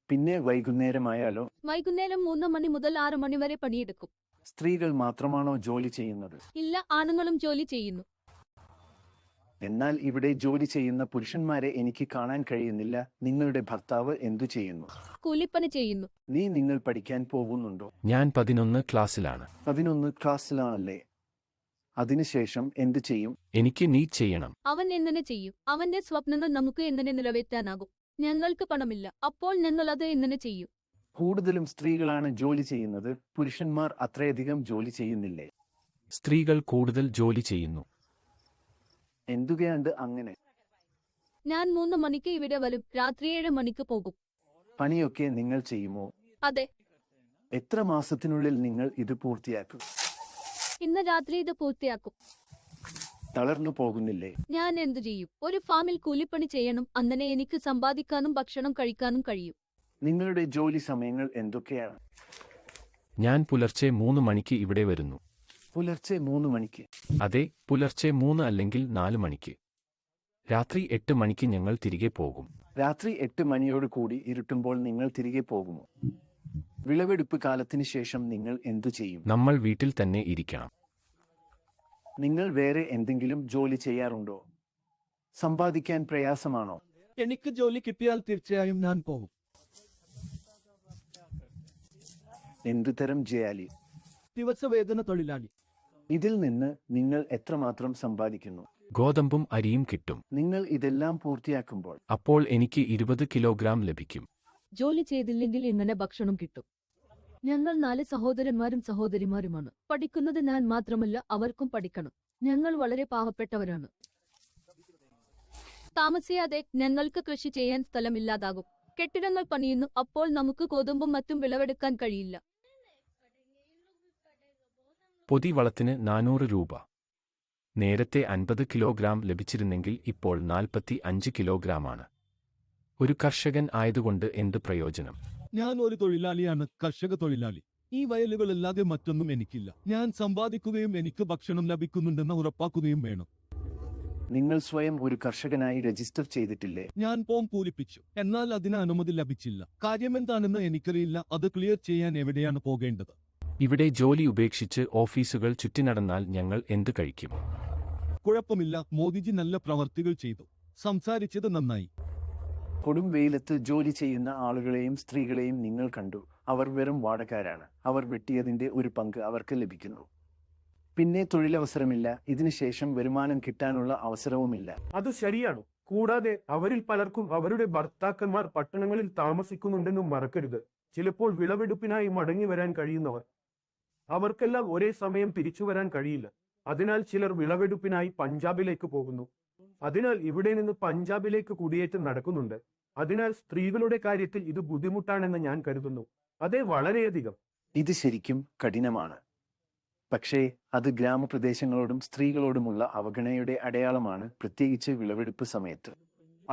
പിന്നെ വൈകുന്നേരമായാലോ? വൈകുന്നേരം 3 മണി മുതൽ 6 മണി വരെ പണിയെടുക്കും. സ്ത്രീകൾ മാത്രമാണോ ജോലി ചെയ്യുന്നത്? ഇല്ല, ആണുങ്ങളും ജോലി ചെയ്യുന്നു. എന്നാൽ ഇവിടെ ജോലി ചെയ്യുന്ന പുരുഷന്മാരെ എനിക്ക് കാണാൻ കഴിയുന്നില്ല. നിങ്ങളുടെ ഭർത്താവ് എന്തു ചെയ്യുന്നു? കൂലിപ്പണി ചെയ്യുന്നു. നിങ്ങൾ പഠിക്കാൻ പോകുന്നുണ്ടോ? ഞാൻ 11 ക്ലാസ്സിലാണ്. 11 ക്ലാസ്സിലാണല്ലേ? അതിനുശേഷം എന്ത് ചെയ്യും? എനിക്ക് നീറ്റ് ചെയ്യണം. അവൻ എങ്ങനെ ചെയ്യും? അവന്റെ സ്വപ്നങ്ങൾ നമുക്ക് എങ്ങനെ നിറവേറ്റാനാകും? ഞങ്ങൾക്ക് പണമില്ല, അപ്പോൾ ഞങ്ങൾ അത് എങ്ങനെ ചെയ്യും? കൂടുതലും സ്ത്രീകളാണ് ജോലി ചെയ്യുന്നത്. പുരുഷന്മാർ അത്രയധികം ജോലി ചെയ്യുന്നില്ലേ? സ്ത്രീകൾ കൂടുതൽ ജോലി ചെയ്യുന്നു. എന്തുകയാണ്ട് അങ്ങനെ? ഞാൻ 3 മണിക്ക് ഇവിടെ വരും, രാത്രി 7 മണിക്ക് പോകും. പണിയൊക്കെ നിങ്ങൾ ചെയ്യുമോ? അതെ. എത്ര മാസത്തിനുള്ളിൽ നിങ്ങൾ ഇത് പൂർത്തിയാക്കും? ഇന്ന് രാത്രി ഇത് പൂർത്തിയാക്കും. തളർന്നു പോകുന്നില്ലേ? ഞാൻ എന്തു ചെയ്യും? ഒരു ഫാമിൽ കൂലിപ്പണി ചെയ്യണം, അങ്ങനെ എനിക്ക് സമ്പാദിക്കാനും ഭക്ഷണം കഴിക്കാനും കഴിയും. നിങ്ങളുടെ ജോലി സമയങ്ങൾ എന്തൊക്കെയാണ്? ഞാൻ പുലർച്ചെ 3 മണിക്ക് ഇവിടെ വരുന്നു. പുലർച്ചെ 3 മണിക്ക്? അതെ, പുലർച്ചെ 3 അല്ലെങ്കിൽ 4 മണിക്ക്. രാത്രി 8 മണിക്ക് ഞങ്ങൾ തിരികെ പോകും. രാത്രി 8 മണിയോട് കൂടി ഇരുട്ടുമ്പോൾ നിങ്ങൾ തിരികെ പോകുമോ? വിളവെടുപ്പ് കാലത്തിന് ശേഷം നിങ്ങൾ എന്തു ചെയ്യും? നമ്മൾ വീട്ടിൽ തന്നെ ഇരിക്കണം. നിങ്ങൾ വേറെ എന്തെങ്കിലും ജോലി ചെയ്യാറുണ്ടോ? സമ്പാദിക്കാൻ പ്രയാസമാണോ? എനിക്ക് ജോലി കിട്ടിയാൽ തീർച്ചയായും ഞാൻ പോകും. എന്തു തരം ജോലി? ദിവസവേതന തൊഴിലാളി. ഇതിൽ നിന്ന് നിങ്ങൾ എത്രമാത്രം സമ്പാദിക്കുന്നു? ഗോതമ്പും അരിയും കിട്ടും. നിങ്ങൾ ഇതെല്ലാം പൂർത്തിയാക്കുമ്പോൾ അപ്പോൾ എനിക്ക് 20 കിലോഗ്രാം ലഭിക്കും. ജോലി ചെയ്തില്ലെങ്കിൽ എങ്ങനെ ഭക്ഷണം കിട്ടും? ഞങ്ങൾ 4 സഹോദരന്മാരും സഹോദരിമാരുമാണ്. പഠിക്കുന്നത് ഞാൻ മാത്രമല്ല, അവർക്കും പഠിക്കണം. ഞങ്ങൾ വളരെ പാവപ്പെട്ടവരാണ്. താമസിയാതെ ഞങ്ങൾക്ക് കൃഷി ചെയ്യാൻ സ്ഥലമില്ലാതാകും. കെട്ടിടങ്ങൾ പണിയുന്നു, അപ്പോൾ നമുക്ക് ഗോതമ്പും മറ്റും വിളവെടുക്കാൻ കഴിയില്ല. പൊതിവളത്തിന് 400 രൂപ. നേരത്തെ 50 കിലോഗ്രാം ലഭിച്ചിരുന്നെങ്കിൽ ഇപ്പോൾ 45 കിലോഗ്രാമാണ്. ഒരു കർഷകൻ ആയതുകൊണ്ട് എന്ത് പ്രയോജനം? ഞാൻ ഒരു തൊഴിലാളിയാണ്, കർഷക തൊഴിലാളി. ഈ വയലുകളല്ലാതെ മറ്റൊന്നും എനിക്കില്ല. ഞാൻ സമ്പാദിക്കുകയും എനിക്ക് ഭക്ഷണം ലഭിക്കുന്നുണ്ടെന്ന് ഉറപ്പാക്കുകയും വേണം. നിങ്ങൾ സ്വയം ഒരു കർഷകനായി രജിസ്റ്റർ ചെയ്തിട്ടില്ലേ? ഞാൻ ഫോം പൂരിപ്പിച്ചു, എന്നാൽ അതിന് അനുമതി ലഭിച്ചില്ല. കാര്യമെന്താണെന്ന് എനിക്കറിയില്ല. അത് ക്ലിയർ ചെയ്യാൻ എവിടെയാണ് പോകേണ്ടത്? ഇവിടെ ജോലി ഉപേക്ഷിച്ച് ഓഫീസുകൾ ചുറ്റിനടന്നാൽ ഞങ്ങൾ എന്ത് കഴിക്കും? കുഴപ്പമില്ല, മോദിജി നല്ല പ്രവർത്തികൾ ചെയ്തു. സംസാരിച്ചത് നന്നായി. കൊടും വെയിലത്ത് ജോലി ചെയ്യുന്ന ആളുകളെയും സ്ത്രീകളെയും നിങ്ങൾ കണ്ടു. അവർ വെറും വാടകക്കാരാണ്. അവർ വെട്ടിയതിന്റെ ഒരു പങ്ക് അവർക്ക് ലഭിക്കുന്നു. പിന്നെ തൊഴിലവസരമില്ല. ഇതിനുശേഷം വരുമാനം കിട്ടാനുള്ള അവസരവുമില്ല. അത് ശരിയാണ്. കൂടാതെ അവരിൽ പലർക്കും അവരുടെ ഭർത്താക്കന്മാർ പട്ടണങ്ങളിൽ താമസിക്കുന്നുണ്ടെന്നും മറക്കരുത്. ചിലപ്പോൾ വിളവെടുപ്പിനായി മടങ്ങി വരാൻ കഴിയുന്നവർ. അവർക്കെല്ലാം ഒരേ സമയം തിരിച്ചു വരാൻ കഴിയില്ല. അതിനാൽ ചിലർ വിളവെടുപ്പിനായി പഞ്ചാബിലേക്ക് പോകുന്നു. അതിനാൽ ഇവിടെ നിന്ന് പഞ്ചാബിലേക്ക് കുടിയേറ്റം നടക്കുന്നുണ്ട്. അതിനാൽ സ്ത്രീകളുടെ കാര്യത്തിൽ ഇത് ബുദ്ധിമുട്ടാണെന്ന് ഞാൻ കരുതുന്നു. അതെ, വളരെയധികം. ഇത് ശരിക്കും കഠിനമാണ്. പക്ഷേ അത് ഗ്രാമപ്രദേശങ്ങളോടും സ്ത്രീകളോടുമുള്ള അവഗണനയുടെ അടയാളമാണ്, പ്രത്യേകിച്ച് വിളവെടുപ്പ് സമയത്ത്.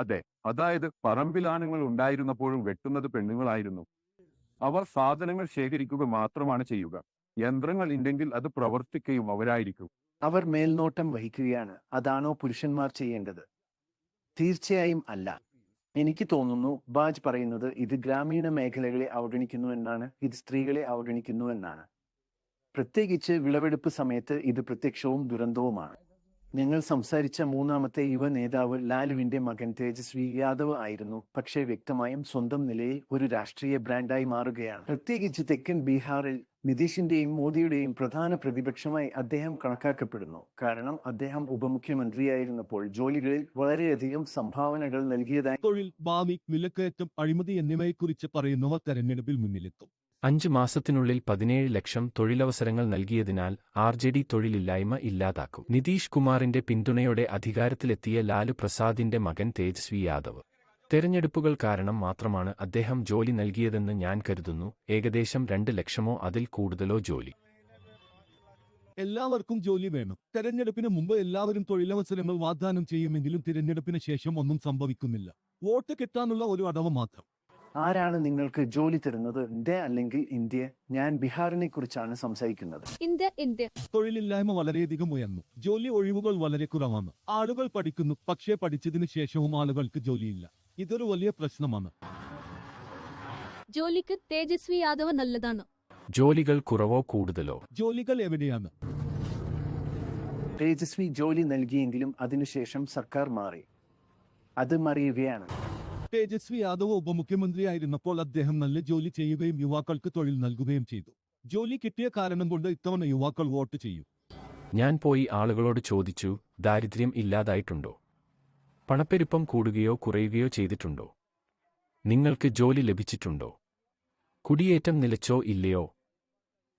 അതെ, അതായത് പറമ്പിലാണുങ്ങൾ ഉണ്ടായിരുന്നപ്പോഴും വെട്ടുന്നത് പെണ്ണുങ്ങളായിരുന്നു. അവർ സാധനങ്ങൾ ശേഖരിക്കുക മാത്രമാണ് ചെയ്യുക. യന്ത്രങ്ങൾ ഉണ്ടെങ്കിൽ അത് പ്രവർത്തിക്കുകയും അവരായിരിക്കും. അവർ മേൽനോട്ടം വഹിക്കുകയാണ്. അതാണോ പുരുഷന്മാർ ചെയ്യേണ്ടത്? തീർച്ചയായും അല്ല. എനിക്ക് തോന്നുന്നു ബാജ് പറയുന്നത് ഇത് ഗ്രാമീണ മേഖലകളെ അവഗണിക്കുന്നു എന്നാണ്. ഇത് സ്ത്രീകളെ അവഗണിക്കുന്നു എന്നാണ്. പ്രത്യേകിച്ച് വിളവെടുപ്പ് സമയത്ത് ഇത് പ്രത്യക്ഷവും ദുരന്തവുമാണ്. ഞങ്ങൾ സംസാരിച്ച മൂന്നാമത്തെ യുവ നേതാവ് ലാലുവിന്റെ മകൻ തേജസ്വി യാദവ് ആയിരുന്നു. പക്ഷേ വ്യക്തമായും സ്വന്തം നിലയിൽ ഒരു രാഷ്ട്രീയ ബ്രാൻഡായി മാറുകയാണ്. പ്രത്യേകിച്ച് തെക്കൻ ബീഹാറിൽ നിതീഷിന്റെയും മോദിയുടെയും പ്രധാന പ്രതിപക്ഷമായി അദ്ദേഹം കണക്കാക്കപ്പെടുന്നു. കാരണം അദ്ദേഹം ഉപമുഖ്യമന്ത്രിയായിരുന്നപ്പോൾ ജോലികളിൽ വളരെയധികം സംഭാവനകൾ നൽകിയതായി തൊഴിൽ, ഭാവി, വിലക്കയറ്റം, അഴിമതി എന്നിവയെക്കുറിച്ച് പറയുന്നവർ തെരഞ്ഞെടുപ്പിൽ മുന്നിലെത്തും. 5 മാസത്തിനുള്ളിൽ 17 ലക്ഷം തൊഴിലവസരങ്ങൾ നൽകിയതിനാൽ RJD തൊഴിലില്ലായ്മ ഇല്ലാതാക്കും. നിതീഷ് കുമാറിന്റെ പിന്തുണയോടെ അധികാരത്തിലെത്തിയ ലാലു പ്രസാദിന്റെ മകൻ തേജസ്വി യാദവ്. തെരഞ്ഞെടുപ്പുകൾ കാരണം മാത്രമാണ് അദ്ദേഹം ജോലി നൽകിയതെന്ന് ഞാൻ കരുതുന്നു. ഏകദേശം 2 ലക്ഷമോ അതിൽ കൂടുതലോ ജോലി. എല്ലാവർക്കും ജോലി വേണം. തെരഞ്ഞെടുപ്പിന് മുമ്പ് എല്ലാവരും തൊഴിലവസരങ്ങൾ വാഗ്ദാനം ചെയ്യുമെങ്കിലും തിരഞ്ഞെടുപ്പിന് ശേഷം ഒന്നും സംഭവിക്കുന്നില്ല. വോട്ട് കിട്ടാനുള്ള ഒരു അടവ് മാത്രം. ആരാണ് നിങ്ങൾക്ക് ജോലി തരുന്നത്, ഇന്ത്യ അല്ലെങ്കിൽ ഇന്ത്യ? ഞാൻ ബീഹാറിനെ കുറിച്ചാണ് സംസാരിക്കുന്നത്. ഇന്ത്യ തൊഴിലില്ലായ്മ വളരെയധികം ഉയർന്നു. ജോലി ഒഴിവുകൾ വളരെ കുറവാണ്. ആളുകൾ പഠിക്കുന്നു, പക്ഷേ പഠിച്ചതിന് ശേഷവും ആളുകൾക്ക് ജോലിയില്ല. ഇതൊരു വലിയ പ്രശ്നമാണ്. ജോലിക്ക് തേജസ്വി യാദവ് നല്ലതാണ്. ജോലികൾ കുറവോ കൂടുതലോ? ജോലികൾ എവിടെയാണ്? തേജസ്വി ജോലി നൽകിയെങ്കിലും അതിനുശേഷം സർക്കാർ മാറി. അത് മറിയുകയാണ്. തേജസ്വി യാദവ് ഉപമുഖ്യമന്ത്രിയായിരുന്നപ്പോൾ അദ്ദേഹം നല്ല ജോലി ചെയ്യുകയും യുവാക്കൾക്ക് തൊഴിൽ നൽകുകയും ചെയ്തു. ജോലി കിട്ടിയ കാരണം കൊണ്ട് ഇത്തവണ യുവാക്കൾ വോട്ട് ചെയ്യും. ഞാൻ പോയി ആളുകളോട് ചോദിച്ചു, ദാരിദ്ര്യം ഇല്ലാതായിട്ടുണ്ടോ? പണപ്പെരുപ്പം കൂടുകയോ കുറയുകയോ ചെയ്തിട്ടുണ്ടോ? നിങ്ങൾക്ക് ജോലി ലഭിച്ചിട്ടുണ്ടോ? കുടിയേറ്റം നിലച്ചോ ഇല്ലയോ?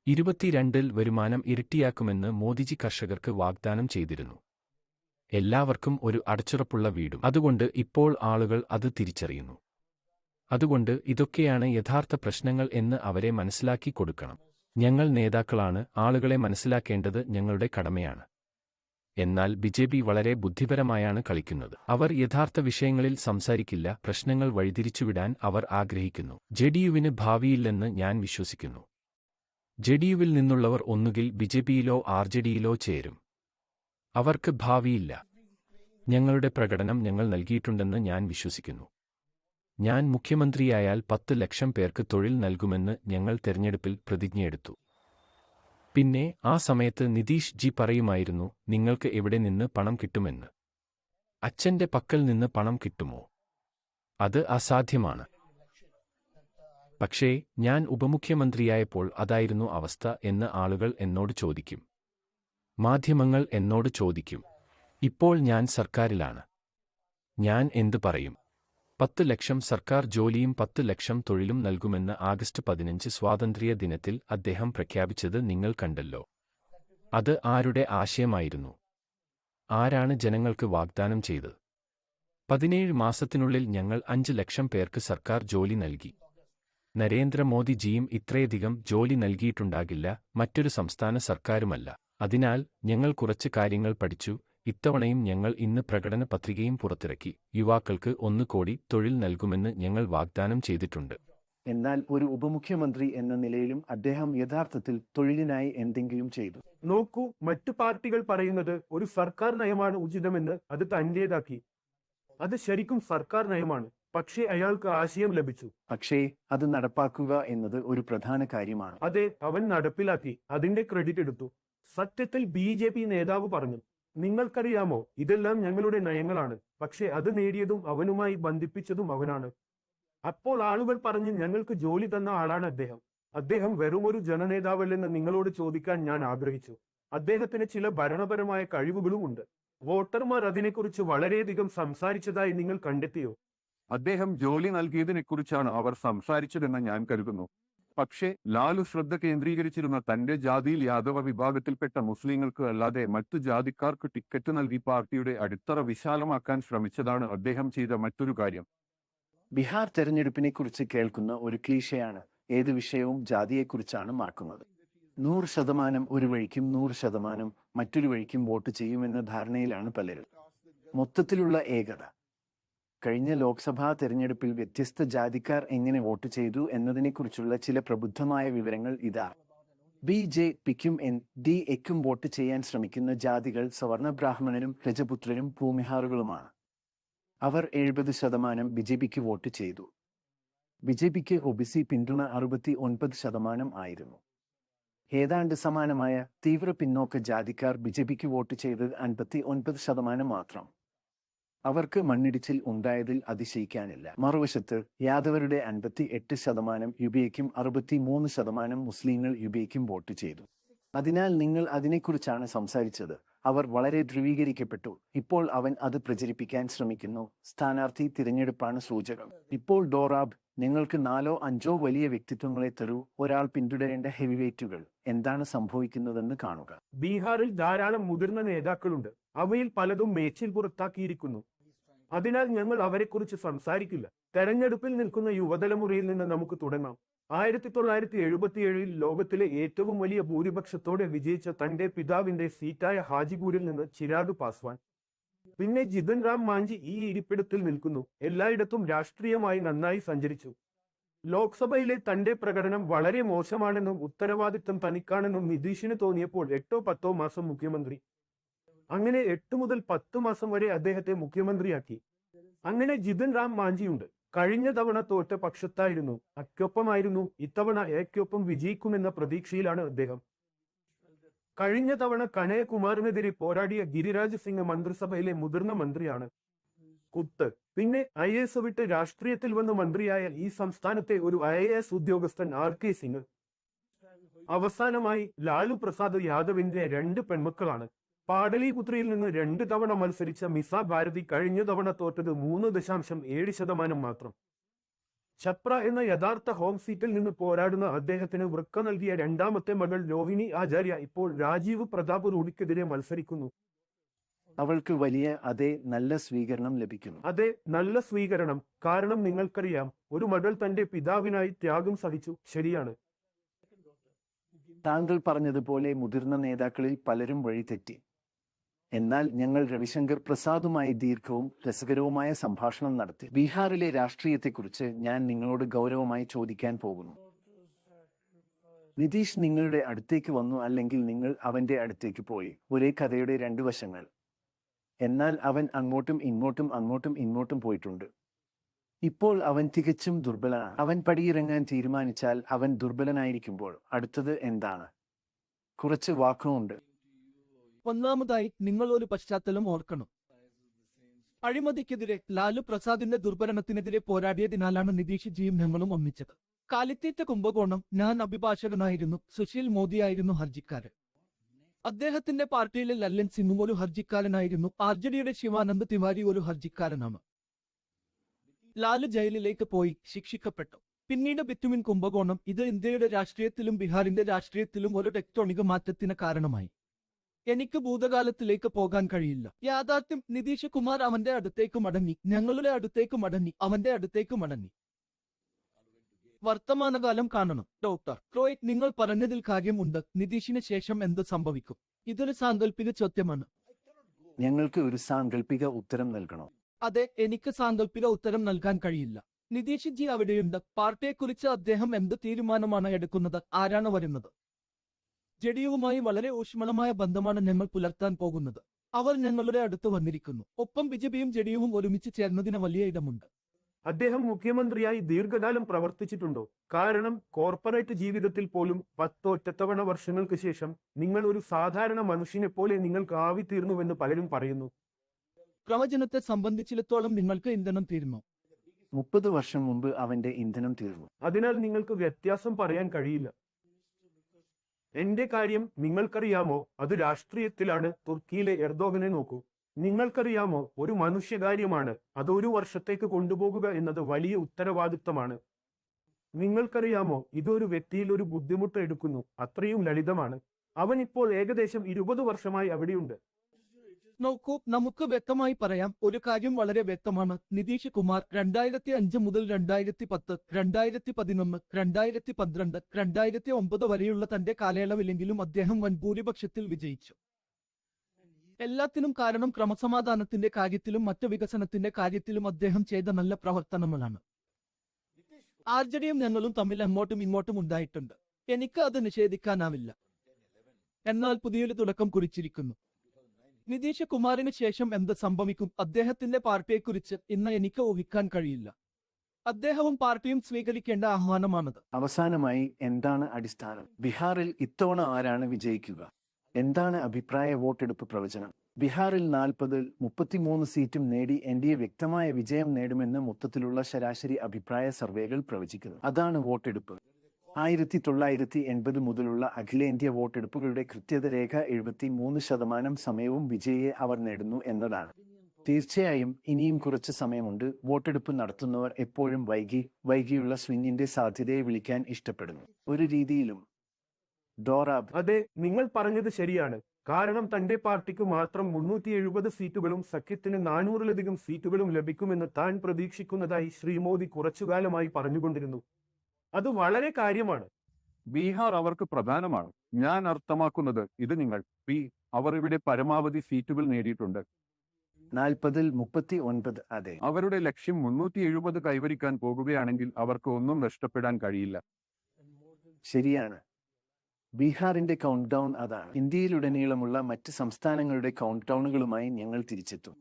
22-ൽ വരുമാനം ഇരട്ടിയാക്കുമെന്ന് മോദിജി കർഷകർക്ക് വാഗ്ദാനം ചെയ്തിരുന്നു. എല്ലാവർക്കും ഒരു അടച്ചുറപ്പുള്ള വീടും. അതുകൊണ്ട് ഇപ്പോൾ ആളുകൾ അത് തിരിച്ചറിയുന്നു. അതുകൊണ്ട് ഇതൊക്കെയാണ് യഥാർത്ഥ പ്രശ്നങ്ങൾ എന്ന് അവരെ മനസ്സിലാക്കി കൊടുക്കണം. ഞങ്ങൾ നേതാക്കളാണ്, ആളുകളെ മനസ്സിലാക്കേണ്ടത് ഞങ്ങളുടെ കടമയാണ്. എന്നാൽ BJP വളരെ ബുദ്ധിപരമായാണ് കളിക്കുന്നത്. അവർ യഥാർത്ഥ വിഷയങ്ങളിൽ സംസാരിക്കില്ല. പ്രശ്നങ്ങൾ വഴിതിരിച്ചുവിടാൻ അവർ ആഗ്രഹിക്കുന്നു. JDUവിന് ഭാവിയില്ലെന്ന് ഞാൻ വിശ്വസിക്കുന്നു. JDUവിൽ നിന്നുള്ളവർ ഒന്നുകിൽ BJPയിലോ RJDയിലോ ചേരും. അവർക്ക് ഭാവിയില്ല. ഞങ്ങളുടെ പ്രകടനം ഞങ്ങൾ നൽകിയിട്ടുണ്ടെന്ന് ഞാൻ വിശ്വസിക്കുന്നു. ഞാൻ മുഖ്യമന്ത്രിയായാൽ 10 ലക്ഷം പേർക്ക് തൊഴിൽ നൽകുമെന്ന് ഞങ്ങൾ തെരഞ്ഞെടുപ്പിൽ പ്രതിജ്ഞയെടുത്തു. പിന്നെ ആ സമയത്ത് നിതീഷ് ജി പറയുമായിരുന്നു, നിങ്ങൾക്ക് എവിടെ നിന്ന് പണം കിട്ടുമെന്ന്. അച്ഛന്റെ പക്കൽ നിന്ന് പണം കിട്ടുമോ? അത് അസാധ്യമാണ്. പക്ഷേ ഞാൻ ഉപമുഖ്യമന്ത്രിയായപ്പോൾ അതായിരുന്നു അവസ്ഥ എന്ന് ആളുകൾ എന്നോട് ചോദിക്കും. മാധ്യമങ്ങൾ എന്നോട് ചോദിക്കും. ഇപ്പോൾ ഞാൻ സർക്കാരിലാണ്. ഞാൻ എന്ത് പറയും? 10 ലക്ഷം സർക്കാർ ജോലിയും 10 ലക്ഷം തൊഴിലും നൽകുമെന്ന് ആഗസ്റ്റ് 15 സ്വാതന്ത്ര്യ ദിനത്തിൽ അദ്ദേഹം പ്രഖ്യാപിച്ചത് നിങ്ങൾ കണ്ടല്ലോ. അത് ആരുടെ ആശയമായിരുന്നു? ആരാണ് ജനങ്ങൾക്ക് വാഗ്ദാനം ചെയ്തത്? 17 മാസത്തിനുള്ളിൽ ഞങ്ങൾ 5 ലക്ഷം പേർക്ക് സർക്കാർ ജോലി നൽകി. നരേന്ദ്രമോദിജിയും ഇത്രയധികം ജോലി നൽകിയിട്ടുണ്ടാകില്ല, മറ്റൊരു സംസ്ഥാന സർക്കാരുമല്ല. അതിനാൽ ഞങ്ങൾ കുറച്ച് കാര്യങ്ങൾ പഠിച്ചു. ഇത്തവണയും ഞങ്ങൾ ഇന്ന് പ്രകടന പത്രികയും പുറത്തിറക്കി. യുവാക്കൾക്ക് 1 കോടി തൊഴിൽ നൽകുമെന്ന് ഞങ്ങൾ വാഗ്ദാനം ചെയ്തിട്ടുണ്ട്. എന്നാൽ ഒരു ഉപമുഖ്യമന്ത്രി എന്ന നിലയിലും അദ്ദേഹം യഥാർത്ഥത്തിൽ തൊഴിലിനായി എന്തെങ്കിലും ചെയ്തു? നോക്കൂ, മറ്റു പാർട്ടികൾ പറയുന്നത് ഒരു സർക്കാർ നയമാണ് ഉചിതമെന്ന് അത് തന്റേതാക്കി. അത് ശരിക്കും സർക്കാർ നയമാണ്. പക്ഷേ അയാൾക്ക് ആശയം ലഭിച്ചു. പക്ഷേ അത് നടപ്പാക്കുക എന്നത് ഒരു പ്രധാന കാര്യമാണ്. അതെ, അവൻ നടപ്പിലാക്കി. അതിന്റെ ക്രെഡിറ്റ് എടുത്തു. സത്യത്തിൽ BJP നേതാവ് പറഞ്ഞു, നിങ്ങൾക്കറിയാമോ, ഇതെല്ലാം ഞങ്ങളുടെ നയങ്ങളാണ്. പക്ഷേ അത് നേടിയതും അവനുമായി ബന്ധിപ്പിച്ചതും അവനാണ്. അപ്പോൾ ആളുകൾ പറഞ്ഞു, ഞങ്ങൾക്ക് ജോലി തന്ന ആളാണ് അദ്ദേഹം. അദ്ദേഹം വെറുമൊരു ജനനേതാവല്ലെന്ന് നിങ്ങളോട് ചോദിക്കാൻ ഞാൻ ആഗ്രഹിച്ചു. അദ്ദേഹത്തിന് ചില ഭരണപരമായ കഴിവുകളും ഉണ്ട്. വോട്ടർമാർ അതിനെക്കുറിച്ച് വളരെയധികം സംസാരിച്ചതായി നിങ്ങൾ കണ്ടെത്തിയോ? അദ്ദേഹം ജോലി നൽകിയതിനെക്കുറിച്ചാണ് അവർ സംസാരിച്ചതെന്ന് ഞാൻ കരുതുന്നു. പക്ഷേ ലാലു ശ്രദ്ധ കേന്ദ്രീകരിച്ചിരുന്ന തന്റെ ജാതിയിൽ യാദവ വിഭാഗത്തിൽപ്പെട്ട മുസ്ലിങ്ങൾക്ക് അല്ലാതെ മറ്റു ജാതിക്കാർക്ക് ടിക്കറ്റ് നൽകി പാർട്ടിയുടെ അടിത്തറ വിശാലമാക്കാൻ ശ്രമിച്ചതാണ് അദ്ദേഹം ചെയ്ത മറ്റൊരു കാര്യം. ബീഹാർ തെരഞ്ഞെടുപ്പിനെ കുറിച്ച് കേൾക്കുന്ന ഒരു ക്ലീശയാണ്, ഏത് വിഷയവും ജാതിയെക്കുറിച്ചാണ് മാക്കുന്നത്. 100% ഒരു വഴിക്കും 100% മറ്റൊരു വഴിക്കും വോട്ട് ചെയ്യുമെന്ന ധാരണയിലാണ് പലരും. മൊത്തത്തിലുള്ള ഏകത. കഴിഞ്ഞ ലോക്സഭാ തെരഞ്ഞെടുപ്പിൽ വ്യത്യസ്ത ജാതിക്കാർ എങ്ങനെ വോട്ട് ചെയ്തു എന്നതിനെക്കുറിച്ചുള്ള ചില പ്രബുദ്ധമായ വിവരങ്ങൾ ഇതാ. BJPക്കും NDAക്കും വോട്ട് ചെയ്യാൻ ശ്രമിക്കുന്ന ജാതികൾ സവർണ ബ്രാഹ്മണരും രജപുത്രരും ഭൂമിഹാറുകളുമാണ്. അവർ 70% BJPക്ക് വോട്ട് ചെയ്തു. BJPക്ക് OBC പിന്തുണ 69% ആയിരുന്നു. ഏതാണ്ട് സമാനമായ തീവ്ര പിന്നോക്ക ജാതിക്കാർ ബിജെപിക്ക് വോട്ട് ചെയ്തത് 59% മാത്രം. അവർക്ക് മണ്ണിടിച്ചിൽ ഉണ്ടായതിൽ അതിശയിക്കാനില്ല. മറുവശത്ത് യാദവരുടെ 58% യുപിഎക്കും 63% മുസ്ലിങ്ങൾ യുപിഎക്കും വോട്ട് ചെയ്തു. അതിനാൽ നിങ്ങൾ അതിനെക്കുറിച്ചാണ് സംസാരിച്ചത്. അവർ വളരെ ധ്രുവീകരിക്കപ്പെട്ടു. ഇപ്പോൾ അവൻ അത് പ്രചരിപ്പിക്കാൻ ശ്രമിക്കുന്നു. സ്ഥാനാർത്ഥി തിരഞ്ഞെടുപ്പാണ് സൂചകം. ഇപ്പോൾ ഡോറാബ്, നിങ്ങൾക്ക് 4-5 വലിയ വ്യക്തിത്വങ്ങളെ തരൂ, ഒരാൾ പിന്തുടരേണ്ട ഹെവിവെയ്റ്റുകൾ. എന്താണ് സംഭവിക്കുന്നതെന്ന് കാണുക. ബീഹാറിൽ ധാരാളം മുതിർന്ന നേതാക്കളുണ്ട്. അവയിൽ പലതും മേച്ചിൽ പുറത്താക്കിയിരിക്കുന്നു. അതിനാൽ ഞങ്ങൾ അവരെക്കുറിച്ച് സംസാരിക്കില്ല. തെരഞ്ഞെടുപ്പിൽ നിൽക്കുന്ന യുവതലമുറയിൽ നിന്ന് നമുക്ക് തുടങ്ങാം. 1977 ലോകത്തിലെ ഏറ്റവും വലിയ ഭൂരിപക്ഷത്തോടെ വിജയിച്ച തന്റെ പിതാവിന്റെ സീറ്റായ ഹാജിപൂരിൽ നിന്ന് ചിരാഗ് പാസ്വാൻ. പിന്നെ ജിതൻ റാം മാഞ്ചി ഈ ഇരിപ്പിടത്തിൽ നിൽക്കുന്നു. എല്ലായിടത്തും രാഷ്ട്രീയമായി നന്നായി സഞ്ചരിച്ചു. ലോക്സഭയിലെ തന്റെ പ്രകടനം വളരെ മോശമാണെന്നും ഉത്തരവാദിത്തം തനിക്കാണെന്നും നിതീഷിന് തോന്നിയപ്പോൾ 8-10 മാസം മുഖ്യമന്ത്രി. അങ്ങനെ 8 മുതൽ 10 മാസം വരെ അദ്ദേഹത്തെ മുഖ്യമന്ത്രിയാക്കി. അങ്ങനെ ജിതൻ റാം മാഞ്ചിയുണ്ട്. കഴിഞ്ഞ തവണ തോറ്റ പക്ഷത്തായിരുന്നു, അക്കൊപ്പമായിരുന്നു. ഇത്തവണ എക്കൊപ്പം വിജയിക്കുമെന്ന പ്രതീക്ഷയിലാണ് അദ്ദേഹം. കഴിഞ്ഞ തവണ കനയ്യകുമാറിനെതിരെ പോരാടിയ ഗിരിരാജ് സിംഗ് മന്ത്രിസഭയിലെ മുതിർന്ന മന്ത്രിയാണ്. കുത്ത്. പിന്നെ IAS വിട്ട് രാഷ്ട്രീയത്തിൽ വന്ന് മന്ത്രിയായ ഈ സംസ്ഥാനത്തെ ഒരു IAS ഉദ്യോഗസ്ഥൻ RK സിംഗ്. അവസാനമായി ലാലു പ്രസാദ് യാദവിന്റെ 2 പെൺമക്കളാണ്. പാടലിപുത്രയിൽ നിന്ന് 2 തവണ മത്സരിച്ച മിസ ഭാരതി കഴിഞ്ഞ തവണ തോറ്റത് 3.7% മാത്രം. ഛപ്ര എന്ന യഥാർത്ഥ ഹോം സീറ്റിൽ നിന്ന് പോരാടുന്ന അദ്ദേഹത്തിന് വൃക്ക നൽകിയ 2ാമത്തെ മകൾ രോഹിണി ആചാര്യ ഇപ്പോൾ രാജീവ് പ്രതാപ് റൂഡിക്കെതിരെ മത്സരിക്കുന്നു. അവൾക്ക് വലിയ നല്ല സ്വീകരണം ലഭിക്കുന്നു. അതെ, നല്ല സ്വീകരണം. കാരണം നിങ്ങൾക്കറിയാം, ഒരു മകൾ തന്റെ പിതാവിനായി ത്യാഗം സഹിച്ചു. ശരിയാണ്. താങ്കൾ പറഞ്ഞതുപോലെ മുതിർന്ന നേതാക്കളിൽ പലരും വഴിതെറ്റി. എന്നാൽ ഞങ്ങൾ രവിശങ്കർ പ്രസാദുമായി ദീർഘവും രസകരവുമായ സംഭാഷണം നടത്തി. ബീഹാറിലെ രാഷ്ട്രീയത്തെക്കുറിച്ച് ഞാൻ നിങ്ങളോട് ഗൗരവമായി ചോദിക്കാൻ പോകുന്നു. നിതീഷ് നിങ്ങളുടെ അടുത്തേക്ക് വന്നു, അല്ലെങ്കിൽ നിങ്ങൾ അവന്റെ അടുത്തേക്ക് പോയി. ഒരേ കഥയുടെ 2 വശങ്ങൾ. എന്നാൽ അവൻ അങ്ങോട്ടും ഇങ്ങോട്ടും പോയിട്ടുണ്ട്. ഇപ്പോൾ അവൻ തികച്ചും ദുർബലനാണ്. അവൻ പടിയിറങ്ങാൻ തീരുമാനിച്ചാൽ അവൻ ദുർബലനായിരിക്കുമ്പോൾ അടുത്തത് എന്താണ്? കുറച്ച് വാക്കുകളുണ്ട്. ഒന്നാമതായി നിങ്ങൾ ഒരു പശ്ചാത്തലം ഓർക്കണം. അഴിമതിക്കെതിരെ ലാലു പ്രസാദിന്റെ ദുർഭരണത്തിനെതിരെ പോരാടിയതിനാലാണ് നിതീഷ് ജിയും ഞങ്ങളും ഒന്നിച്ചത്. കാലിത്തീറ്റ കുംഭകോണം. ഞാൻ അഭിഭാഷകനായിരുന്നു. സുശീൽ മോദിയായിരുന്നു ഹർജിക്കാരൻ. അദ്ദേഹത്തിന്റെ പാർട്ടിയിലെ ലല്ലൻ സിംഗും ഒരു ഹർജിക്കാരനായിരുന്നു. RJDയുടെ ശിവാനന്ദ് തിവാരി ഒരു ഹർജിക്കാരനാണ്. ലാലു ജയിലിലേക്ക് പോയി ശിക്ഷിക്കപ്പെട്ടു. പിന്നീട് ബിറ്റുമിൻ കുംഭകോണം. ഇത് ഇന്ത്യയുടെ രാഷ്ട്രീയത്തിലും ബീഹാറിന്റെ രാഷ്ട്രീയത്തിലും ഒരു ടെക്ടോണിക മാറ്റത്തിന് കാരണമായി. എനിക്ക് ഭൂതകാലത്തിലേക്ക് പോകാൻ കഴിയില്ല. യാഥാർത്ഥ്യം, നിതീഷ് കുമാർ അവന്റെ അടുത്തേക്ക് മടങ്ങി, ഞങ്ങളുടെ അടുത്തേക്ക് മടങ്ങി, അവന്റെ അടുത്തേക്ക് മടങ്ങി. വർത്തമാനകാലം കാണണം. ഡോക്ടർ റോയ്, നിങ്ങൾ പറഞ്ഞതിൽ കാര്യമുണ്ട്. നിതീഷിന് ശേഷം എന്ത് സംഭവിക്കും? ഇതൊരു സാങ്കല്പിക ചോദ്യമാണ്. ഞങ്ങൾക്ക് ഒരു സാങ്കല്പിക ഉത്തരം നൽകണം. അതെ, എനിക്ക് സാങ്കല്പിക ഉത്തരം നൽകാൻ കഴിയില്ല. നിതീഷ് ജി അവിടെയുണ്ട്. പാർട്ടിയെക്കുറിച്ച് അദ്ദേഹം എന്ത് തീരുമാനമാണ് എടുക്കുന്നത്? ആരാണ് വരുന്നത്? ജെഡിയുവുമായി വളരെ ഊഷ്മളമായ ബന്ധമാണ് ഞങ്ങൾ പുലർത്താൻ പോകുന്നത്. അവർ ഞങ്ങളുടെ അടുത്ത് വന്നിരിക്കുന്നു. ഒപ്പം ബിജെപിയും ജെഡിയുവും ഒരുമിച്ച് ചേർന്നതിന് വലിയ ഇടമുണ്ട്. അദ്ദേഹം മുഖ്യമന്ത്രിയായി ദീർഘകാലം പ്രവർത്തിച്ചിട്ടുണ്ടോ? കാരണം കോർപ്പറേറ്റ് ജീവിതത്തിൽ പോലും 10 ഒറ്റത്തവണ വർഷങ്ങൾക്ക് ശേഷം നിങ്ങൾ ഒരു സാധാരണ മനുഷ്യനെ പോലെ നിങ്ങൾക്ക് ആവിത്തീർന്നുവെന്ന് പലരും പറയുന്നു. പ്രവചനത്തെ സംബന്ധിച്ചിടത്തോളം നിങ്ങൾക്ക് ഇന്ധനം തീരുന്നു. 30 വർഷം മുമ്പ് അവന്റെ ഇന്ധനം തീർന്നു. അതിനാൽ നിങ്ങൾക്ക് വ്യത്യാസം പറയാൻ കഴിയില്ല. എന്റെ കാര്യം നിങ്ങൾക്കറിയാമോ? അത് രാഷ്ട്രീയത്തിലാണ്. തുർക്കിയിലെ എർദോഗനെ നോക്കൂ. നിങ്ങൾക്കറിയാമോ? ഒരു മനുഷ്യകാര്യമാണ്. അത് 1 വർഷത്തേക്ക് കൊണ്ടുപോകുക എന്നത് വലിയ ഉത്തരവാദിത്തമാണ്. നിങ്ങൾക്കറിയാമോ? ഇതൊരു വ്യക്തിയിൽ ഒരു ബുദ്ധിമുട്ട് എടുക്കുന്നു. അത്രയും ലളിതമാണ്. അവൻ ഇപ്പോൾ ഏകദേശം 20 വർഷമായി അവിടെയുണ്ട്. നോക്കൂ, നമുക്ക് വ്യക്തമായി പറയാം. ഒരു കാര്യം വളരെ വ്യക്തമാണ്. നിതീഷ് കുമാർ 2005 മുതൽ 2010, 2011, 2012, 2009 വരെയുള്ള തന്റെ കാലയളവിലെങ്കിലും അദ്ദേഹം വൻ ഭൂരിപക്ഷത്തിൽ വിജയിച്ചു. എല്ലാത്തിനും കാരണം ക്രമസമാധാനത്തിന്റെ കാര്യത്തിലും മറ്റ് വികസനത്തിന്റെ കാര്യത്തിലും അദ്ദേഹം ചെയ്ത നല്ല പ്രവർത്തനങ്ങളാണ്. RJDയും ഞങ്ങളും തമ്മിൽ അങ്ങോട്ടും ഉണ്ടായിട്ടുണ്ട്. എനിക്ക് അത് നിഷേധിക്കാനാവില്ല. എന്നാൽ പുതിയൊരു തുടക്കം കുറിച്ചിരിക്കുന്നു. നിതീഷ് കുമാറിന് ശേഷം എന്ത് സംഭവിക്കും? അദ്ദേഹത്തിന്റെ പാർട്ടിയെക്കുറിച്ച് ഇന്ന് എനിക്ക് ഊഹിക്കാൻ കഴിയില്ല. അദ്ദേഹവും പാർട്ടിയും സ്വീകരിക്കേണ്ട ആഹ്വാനമാണത്. അവസാനമായി എന്താണ് അടിസ്ഥാനം? ബീഹാറിൽ ഇത്തവണ ആരാണ് വിജയിക്കുക? എന്താണ് അഭിപ്രായ വോട്ടെടുപ്പ് പ്രവചനം? ബീഹാറിൽ 40-33 സീറ്റും നേടി NDA വ്യക്തമായ വിജയം നേടുമെന്ന് മൊത്തത്തിലുള്ള ശരാശരി അഭിപ്രായ സർവേകൾ പ്രവചിക്കുന്നു. അതാണ് വോട്ടെടുപ്പ്. 1980 മുതലുള്ള അഖിലേന്ത്യാ വോട്ടെടുപ്പുകളുടെ കൃത്യത രേഖ 73% സമയവും വിജയിയെ അവർ നേടുന്നു എന്നതാണ്. തീർച്ചയായും ഇനിയും കുറച്ച് സമയമുണ്ട്. വോട്ടെടുപ്പ് നടത്തുന്നവർ എപ്പോഴും വൈകിയുള്ള സ്വിംഗിന്റെ സാധ്യതയെ വിളിക്കാൻ ഇഷ്ടപ്പെടുന്നു. ഒരു രീതിയിലും ഡോറാബ് അതെ, നിങ്ങൾ പറഞ്ഞത് ശരിയാണ്. കാരണം തന്റെ പാർട്ടിക്ക് മാത്രം 370 സീറ്റുകളും സഖ്യത്തിന് 400-ലധികം സീറ്റുകളും ലഭിക്കുമെന്ന് താൻ പ്രതീക്ഷിക്കുന്നതായി ശ്രീ മോദി കുറച്ചുകാലമായി പറഞ്ഞുകൊണ്ടിരുന്നു. അത് വളരെ കാര്യമാണ്. ബീഹാർ അവർക്ക് പ്രധാനമാണ്. ഞാൻ അർത്ഥമാക്കുന്നത് ഇത് അവർ ഇവിടെ പരമാവധി സീറ്റുകൾ നേടിയിട്ടുണ്ട്. 40-39. അതെ, അവരുടെ ലക്ഷ്യം 370 കൈവരിക്കാൻ പോകുകയാണെങ്കിൽ അവർക്ക് ഒന്നും നഷ്ടപ്പെടാൻ കഴിയില്ല. ശരിയാണ്. ബീഹാറിന്റെ കൗണ്ട് ഡൗൺ അതാണ്. ഇന്ത്യയിലുടനീളമുള്ള മറ്റ് സംസ്ഥാനങ്ങളുടെ കൗണ്ട് ഡൗണുകളുമായി ഞങ്ങൾ തിരിച്ചെത്തും.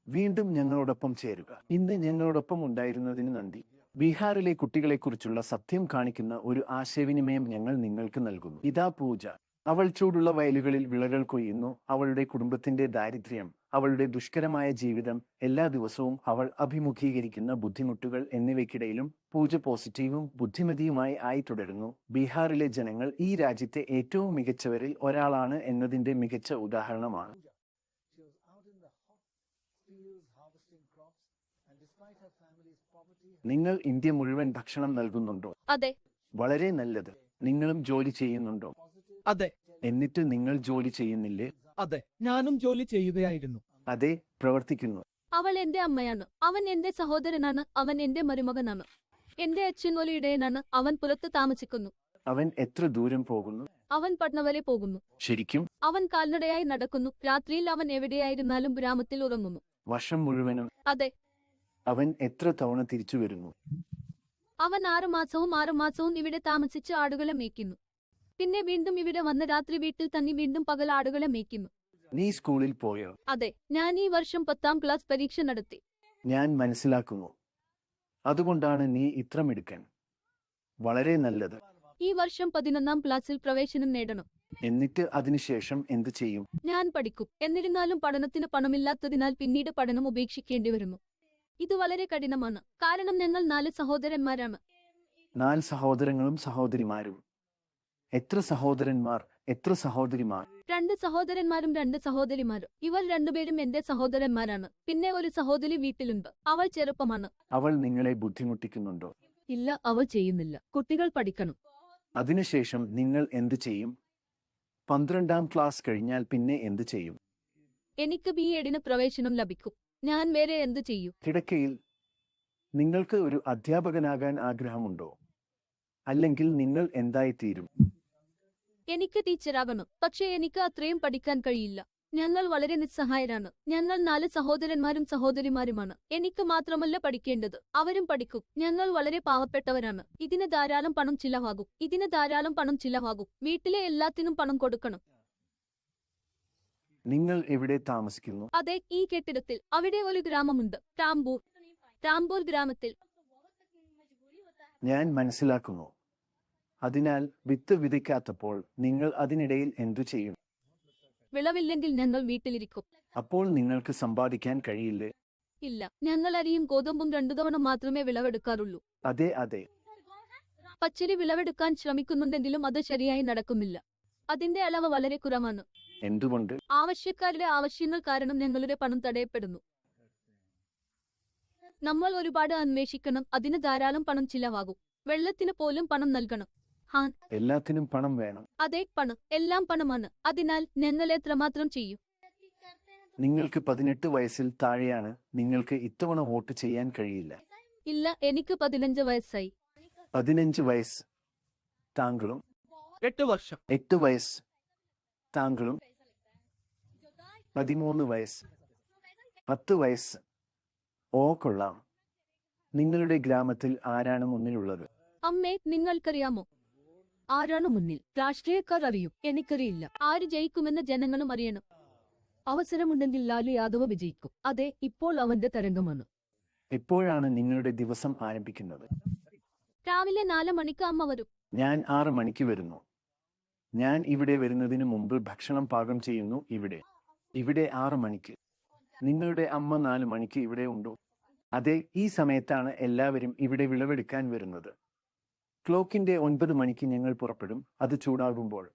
വീണ്ടും ഞങ്ങളോടൊപ്പം ചേരുക. ഇന്ന് ഞങ്ങളോടൊപ്പം ഉണ്ടായിരുന്നതിന് നന്ദി. ബീഹാറിലെ കുട്ടികളെക്കുറിച്ചുള്ള സത്യം കാണിക്കുന്ന ഒരു ആശയവിനിമയം ഞങ്ങൾ നിങ്ങൾക്ക് നൽകുന്നു. ഇതാ പൂജ. അവൾ ചൂടുള്ള വയലുകളിൽ വിളകൾ കൊയ്യുന്നു. അവളുടെ കുടുംബത്തിന്റെ ദാരിദ്ര്യം, അവളുടെ ദുഷ്കരമായ ജീവിതം, എല്ലാ ദിവസവും അവൾ അഭിമുഖീകരിക്കുന്ന ബുദ്ധിമുട്ടുകൾ എന്നിവയ്ക്കിടയിലും പൂജ പോസിറ്റീവും ബുദ്ധിമതിയുമായി ആയി തുടരുന്നു. ബീഹാറിലെ ജനങ്ങൾ ഈ രാജ്യത്തെ ഏറ്റവും മികച്ചവരിൽ ഒരാളാണ് എന്നതിന്റെ മികച്ച ഉദാഹരണമാണ്. നിങ്ങൾ ഇന്ത്യ മുഴുവൻ ഭക്ഷണം നൽകുന്നുണ്ടോ? അതെ. വളരെ നല്ലത്. നിങ്ങളും ജോലി ചെയ്യുന്നുണ്ടോ? അതെ. എന്നിട്ട് നിങ്ങൾ ജോലി ചെയ്യുന്നില്ലേ? അതെ, ഞാനും ജോലി ചെയ്യുകയായിരുന്നു. അതെ, പ്രവർത്തിക്കുന്നു. അവൾ എന്റെ അമ്മയാണ്. അവൻ എന്റെ സഹോദരനാണ്. അവൻ എന്റെ മരുമകനാണ്. എന്റെ അച്ഛൻ ഒരു ഇടയനാണ്. അവൻ പുറത്ത് താമസിക്കുന്നു. അവൻ എത്ര ദൂരം പോകുന്നു? അവൻ പട്ന വരെ പോകുന്നു. ശരിക്കും? അവൻ കാൽനടയായി നടക്കുന്നു. രാത്രിയിൽ അവൻ എവിടെയായിരുന്നാലും ഗ്രാമത്തിൽ ഉറങ്ങുന്നു. വർഷം മുഴുവനും? അതെ. അവൻ എത്ര തവണ തിരിച്ചു വരുന്നു? അവൻ 6 മാസവും ഇവിടെ താമസിച്ച് ആടുകളെ മേയ്ക്കുന്നു. പിന്നെ വീണ്ടും ഇവിടെ വന്ന് രാത്രി വീട്ടിൽ തന്നെ വീണ്ടും പകൽ ആടുകളെ മേയ്ക്കുന്നു. നീ സ്കൂളിൽ പോയോ? അതെ, ഞാൻ ഈ വർഷം 10ാം ക്ലാസ് പരീക്ഷ നടത്തി. ഞാൻ മനസ്സിലാക്കുന്നു. അതുകൊണ്ടാണ് നീ ഇത്ര മിടുക്കൻ. വളരെ നല്ലത്. ഈ വർഷം 11ാം ക്ലാസ്സിൽ പ്രവേശനം നേടണം. എന്നിട്ട് അതിനുശേഷം എന്ത് ചെയ്യും? ഞാൻ പഠിക്കും. എന്നിരുന്നാലും പഠനത്തിന് പണമില്ലാത്തതിനാൽ പിന്നീട് പഠനം ഉപേക്ഷിക്കേണ്ടി വരുന്നു. ഇത് വളരെ കഠിനമാണ്. കാരണം ഞങ്ങൾ 4 സഹോദരന്മാരാണ്. 4 സഹോദരങ്ങളും സഹോദരിമാരും. എത്ര സഹോദരന്മാർ, എത്ര സഹോദരിമാർ? 2 സഹോദരന്മാരും 2 സഹോദരിമാരും. ഇവർ രണ്ടുപേരും എന്റെ സഹോദരന്മാരാണ്. പിന്നെ ഒരു സഹോദരി വീട്ടിലുണ്ട്. അവൾ ചെറുപ്പമാണ്. അവൾ നിങ്ങളെ ബുദ്ധിമുട്ടിക്കുന്നുണ്ടോ? ഇല്ല, അവൾ ചെയ്യുന്നില്ല. കുട്ടികൾ പഠിക്കണം. അതിനുശേഷം നിങ്ങൾ എന്ത് ചെയ്യും? 12ാം ക്ലാസ് കഴിഞ്ഞാൽ പിന്നെ എന്ത് ചെയ്യും? എനിക്ക് B.Ed.ന് പ്രവേശനം ലഭിക്കും. ഞാൻ വേറെ എന്ത് ചെയ്യും? കിടക്കയിൽ നിങ്ങൾക്ക് ഒരു അധ്യാപകനാകാൻ ആഗ്രഹമുണ്ടോ? അല്ലെങ്കിൽ നിങ്ങൾ എന്തായിത്തീരും? എനിക്ക് ടീച്ചറാകണം. പക്ഷേ എനിക്ക് അത്രയും പഠിക്കാൻ കഴിയില്ല. ഞങ്ങൾ വളരെ നിസ്സഹായരാണ്. ഞങ്ങൾ 4 സഹോദരന്മാരും സഹോദരിമാരുമാണ്. എനിക്ക് മാത്രമല്ല പഠിക്കേണ്ടത്, അവരും പഠിക്കും. ഞങ്ങൾ വളരെ പാവപ്പെട്ടവരാണ്. ഇതിന് ധാരാളം പണം ചിലവാകും. വീട്ടിലെ എല്ലാത്തിനും പണം കൊടുക്കണം. നിങ്ങൾ എവിടെ താമസിക്കുന്നു? അതെ, ഈ കെട്ടിടത്തിൽ. അവിടെ ഒരു ഗ്രാമമുണ്ട്, റാംപൂർ ഗ്രാമത്തിൽ. ഞാൻ മനസ്സിലാക്കുന്നു. അതിനാൽ വിത്ത് വിതയ്ക്കാത്തപ്പോൾ നിങ്ങൾ അതിനിടയിൽ എന്തു ചെയ്യും? വിളവില്ലെങ്കിൽ ഞങ്ങൾ വീട്ടിലിരിക്കും. അപ്പോൾ നിങ്ങൾക്ക് സമ്പാദിക്കാൻ കഴിയില്ലേ? ഇല്ല, ഞങ്ങൾ അരിയും ഗോതമ്പും 2 തവണ മാത്രമേ വിളവെടുക്കാറുള്ളൂ. അതെ അതെ. പച്ചരി വിളവെടുക്കാൻ ശ്രമിക്കുന്നുണ്ടെങ്കിലും അത് ശരിയായി നടക്കുന്നില്ല. അതിന്റെ അളവ് വളരെ കുറവാണ്. എന്തുകൊണ്ട്? ആവശ്യക്കാരുടെ ആവശ്യങ്ങൾ കാരണം ഞങ്ങളുടെ പണം തടയപ്പെടുന്നു. നമ്മൾ ഒരുപാട് അന്വേഷിക്കണം. അതിന് ധാരാളം പണം ചിലവാകും. വെള്ളത്തിന് പോലും പണം നൽകണം. എല്ലാത്തിനും പണം വേണം. അതെ, പണം. എല്ലാം പണമാണ്. അതിനാൽ ഞങ്ങൾ എത്രമാത്രം ചെയ്യും? നിങ്ങൾക്ക് 18 വയസ്സിൽ താഴെയാണ്. നിങ്ങൾക്ക് ഇത്തവണ വോട്ട് ചെയ്യാൻ കഴിയില്ല. ഇല്ല, എനിക്ക് 15 വയസ്സായി. 15 വയസ്സ്. താങ്കളും? 8 വർഷം. 8 വയസ്സ്. താങ്കളും? 13 വയസ്സ്. 10 വയസ്സ്. ഓ, കൊള്ളാം. നിങ്ങളുടെ ഗ്രാമത്തിൽ ആരാണ് മുന്നിലുള്ളത്? അമ്മേ, നിങ്ങൾക്കറിയാമോ ആരാണ് മുന്നിൽ? രാഷ്ട്രീയക്കാർ അറിയും. എനിക്കറിയില്ല. ആര് ജയിക്കുമെന്ന് ജനങ്ങളും അറിയണം. അവസരമുണ്ടെങ്കിൽ ലാലു യാദവ് വിജയിക്കും. അതെ, ഇപ്പോൾ അവന്റെ തരംഗമാണ്. എപ്പോഴാണ് നിങ്ങളുടെ ദിവസം ആരംഭിക്കുന്നത്? രാവിലെ 4 മണിക്ക് അമ്മ വരും. ഞാൻ 6 മണിക്ക് വരുന്നു. ഞാൻ ഇവിടെ വരുന്നതിന് മുമ്പ് ഭക്ഷണം പാകം ചെയ്യുന്നു. ഇവിടെ 6 മണിക്ക്. നിങ്ങളുടെ അമ്മ 4 മണിക്ക് ഇവിടെ ഉണ്ടോ? അതെ, ഈ സമയത്താണ് എല്ലാവരും ഇവിടെ വിളവെടുക്കാൻ വരുന്നത്. ക്ലോക്കിന്റെ 9 മണിക്ക് ഞങ്ങൾ പുറപ്പെടും. അത് ചൂടാകുമ്പോൾ.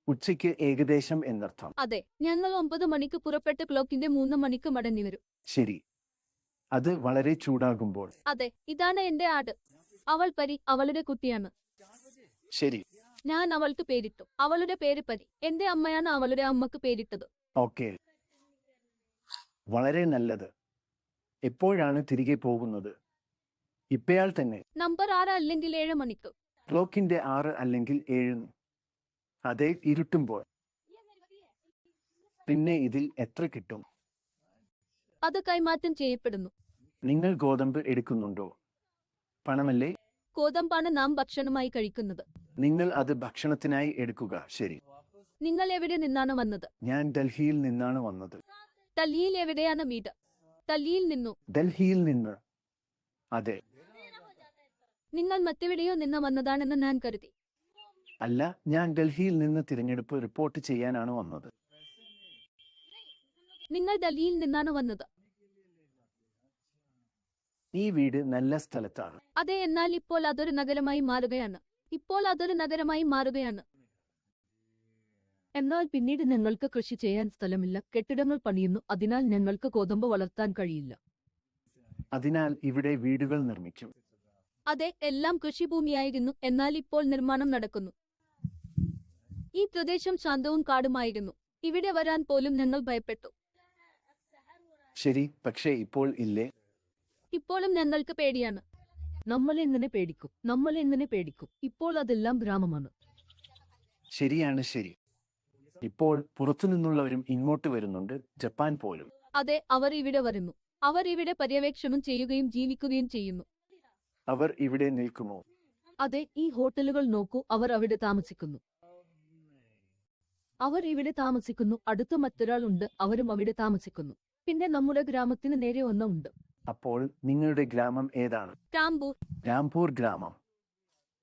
ഉച്ചയ്ക്ക് ഏകദേശം എന്നർത്ഥം. അതെ, ഞങ്ങൾ 9 മണിക്ക് പുറപ്പെട്ട് ക്ലോക്കിന്റെ 3 മണിക്ക് മടങ്ങി വരും. ശരി. അത് വളരെ ചൂടാകുമ്പോൾ. അതെ, ഇതാണ് എന്റെ ആട്. അവൾ പരി, അവളുടെ കുട്ടിയാണ്. ശരി. ഞാൻ അവൾക്ക് പേരിട്ടു. അവളുടെ പേര് പരി. എന്റെ അമ്മയാണ് അവളുടെ അമ്മക്ക് പേരിട്ടത്. ഓക്കെ. വളരെ നല്ലത്. എപ്പോഴാണ് തിരികെ പോകുന്നത്? ഇപ്പയാൾ തന്നെ. നമ്പർ 6 അല്ലെങ്കിൽ 7 മണിക്ക്. ക്ലോക്കിന്റെ 6 അല്ലെങ്കിൽ 7. അതെ, ഇരുട്ടുമ്പോൾ. പിന്നെ ഇതിൽ എത്ര കിട്ടും? അത് കൈമാറ്റം ചെയ്യപ്പെടുന്നു. നിങ്ങൾ ഗോതമ്പ് എടുക്കുന്നുണ്ടോ? പണമല്ലേ? ഗോതമ്പാണ് നാം ഭക്ഷണമായി കഴിക്കുന്നത്. നിങ്ങൾ അത് ഭക്ഷണത്തിനായി എടുക്കുക. ശരി. നിങ്ങൾ എവിടെ നിന്നാണ് വന്നത്? ഞാൻ ഡൽഹിയിൽ നിന്നാണ് വന്നത്. ഡൽഹിയിൽ എവിടെയാണ് വീട്? ഡൽഹിയിൽ നിന്നു. ഡൽഹിയിൽ നിന്ന്. അതെ. നിങ്ങൾ മറ്റെവിടെയോ നിന്ന് വന്നതാണെന്ന് ഞാൻ കരുതി. അല്ല, ഞാൻ ഡൽഹിയിൽ നിന്ന് തിരഞ്ഞെടുപ്പ് റിപ്പോർട്ട് ചെയ്യാനാണ് വന്നത്. നിങ്ങൾ ഡൽഹിയിൽ നിന്നാണ് വന്നത്. ഈ വീട് നല്ല സ്ഥലത്താണ്. അതെ, എന്നാൽ ഇപ്പോൾ അതൊരു നഗരമായി മാറുകയാണ്. എന്നാൽ പിന്നീട് ഞങ്ങൾക്ക് കൃഷി ചെയ്യാൻ സ്ഥലമില്ല. കെട്ടിടങ്ങൾ പണിയുന്നു. അതിനാൽ ഞങ്ങൾക്ക് ഗോതമ്പ് വളർത്താൻ കഴിയില്ല. അതിനാൽ ഇവിടെ വീടുകൾ നിർമ്മിക്കും. അതെ, എല്ലാം കൃഷിഭൂമിയായിരുന്നു. എന്നാൽ ഇപ്പോൾ നിർമ്മാണം നടക്കുന്നു. ഈ പ്രദേശം ശാന്തവും കാടുമായിരുന്നു. ഇവിടെ വരാൻ പോലും ഞങ്ങൾ ഭയപ്പെട്ടു. ശരി, പക്ഷേ ഇപ്പോൾ ഇല്ലേ? ഇപ്പോഴും ഞങ്ങൾക്ക് പേടിയാണ്. നമ്മൾ എങ്ങനെ പേടിക്കും? ഇപ്പോൾ അതെല്ലാം ഗ്രാമമാണ്. ശരിയാണ്. ശരി. ഇപ്പോൾ പുറത്തുനിന്നുള്ളവരും ഇങ്ങോട്ട് വരുന്നുണ്ട്. ജപ്പാൻ പോലും. അതെ, അവർ ഇവിടെ വരുന്നു. അവർ ഇവിടെ പര്യവേക്ഷണം ചെയ്യുകയും ജീവിക്കുകയും ചെയ്യുന്നു. അവർ ഇവിടെ നിൽക്കുമോ? അതെ, ഈ ഹോട്ടലുകൾ നോക്കൂ. അവർ അവിടെ താമസിക്കുന്നു. അടുത്ത മറ്റൊരാൾ ഉണ്ട്. അവരും അവിടെ താമസിക്കുന്നു. പിന്നെ നമ്മുടെ ഗ്രാമത്തിന് നേരെ ഒന്നുണ്ട്. അപ്പോൾ നിങ്ങളുടെ ഗ്രാമം ഏതാണ്? രാംപൂർ. രാംപൂർ ഗ്രാമം.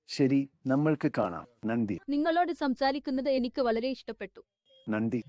ശരി, നമ്മൾക്ക് കാണാം. നന്ദി. നിങ്ങളോട് സംസാരിക്കുന്നത് എനിക്ക് വളരെ ഇഷ്ടപ്പെട്ടു. നന്ദി.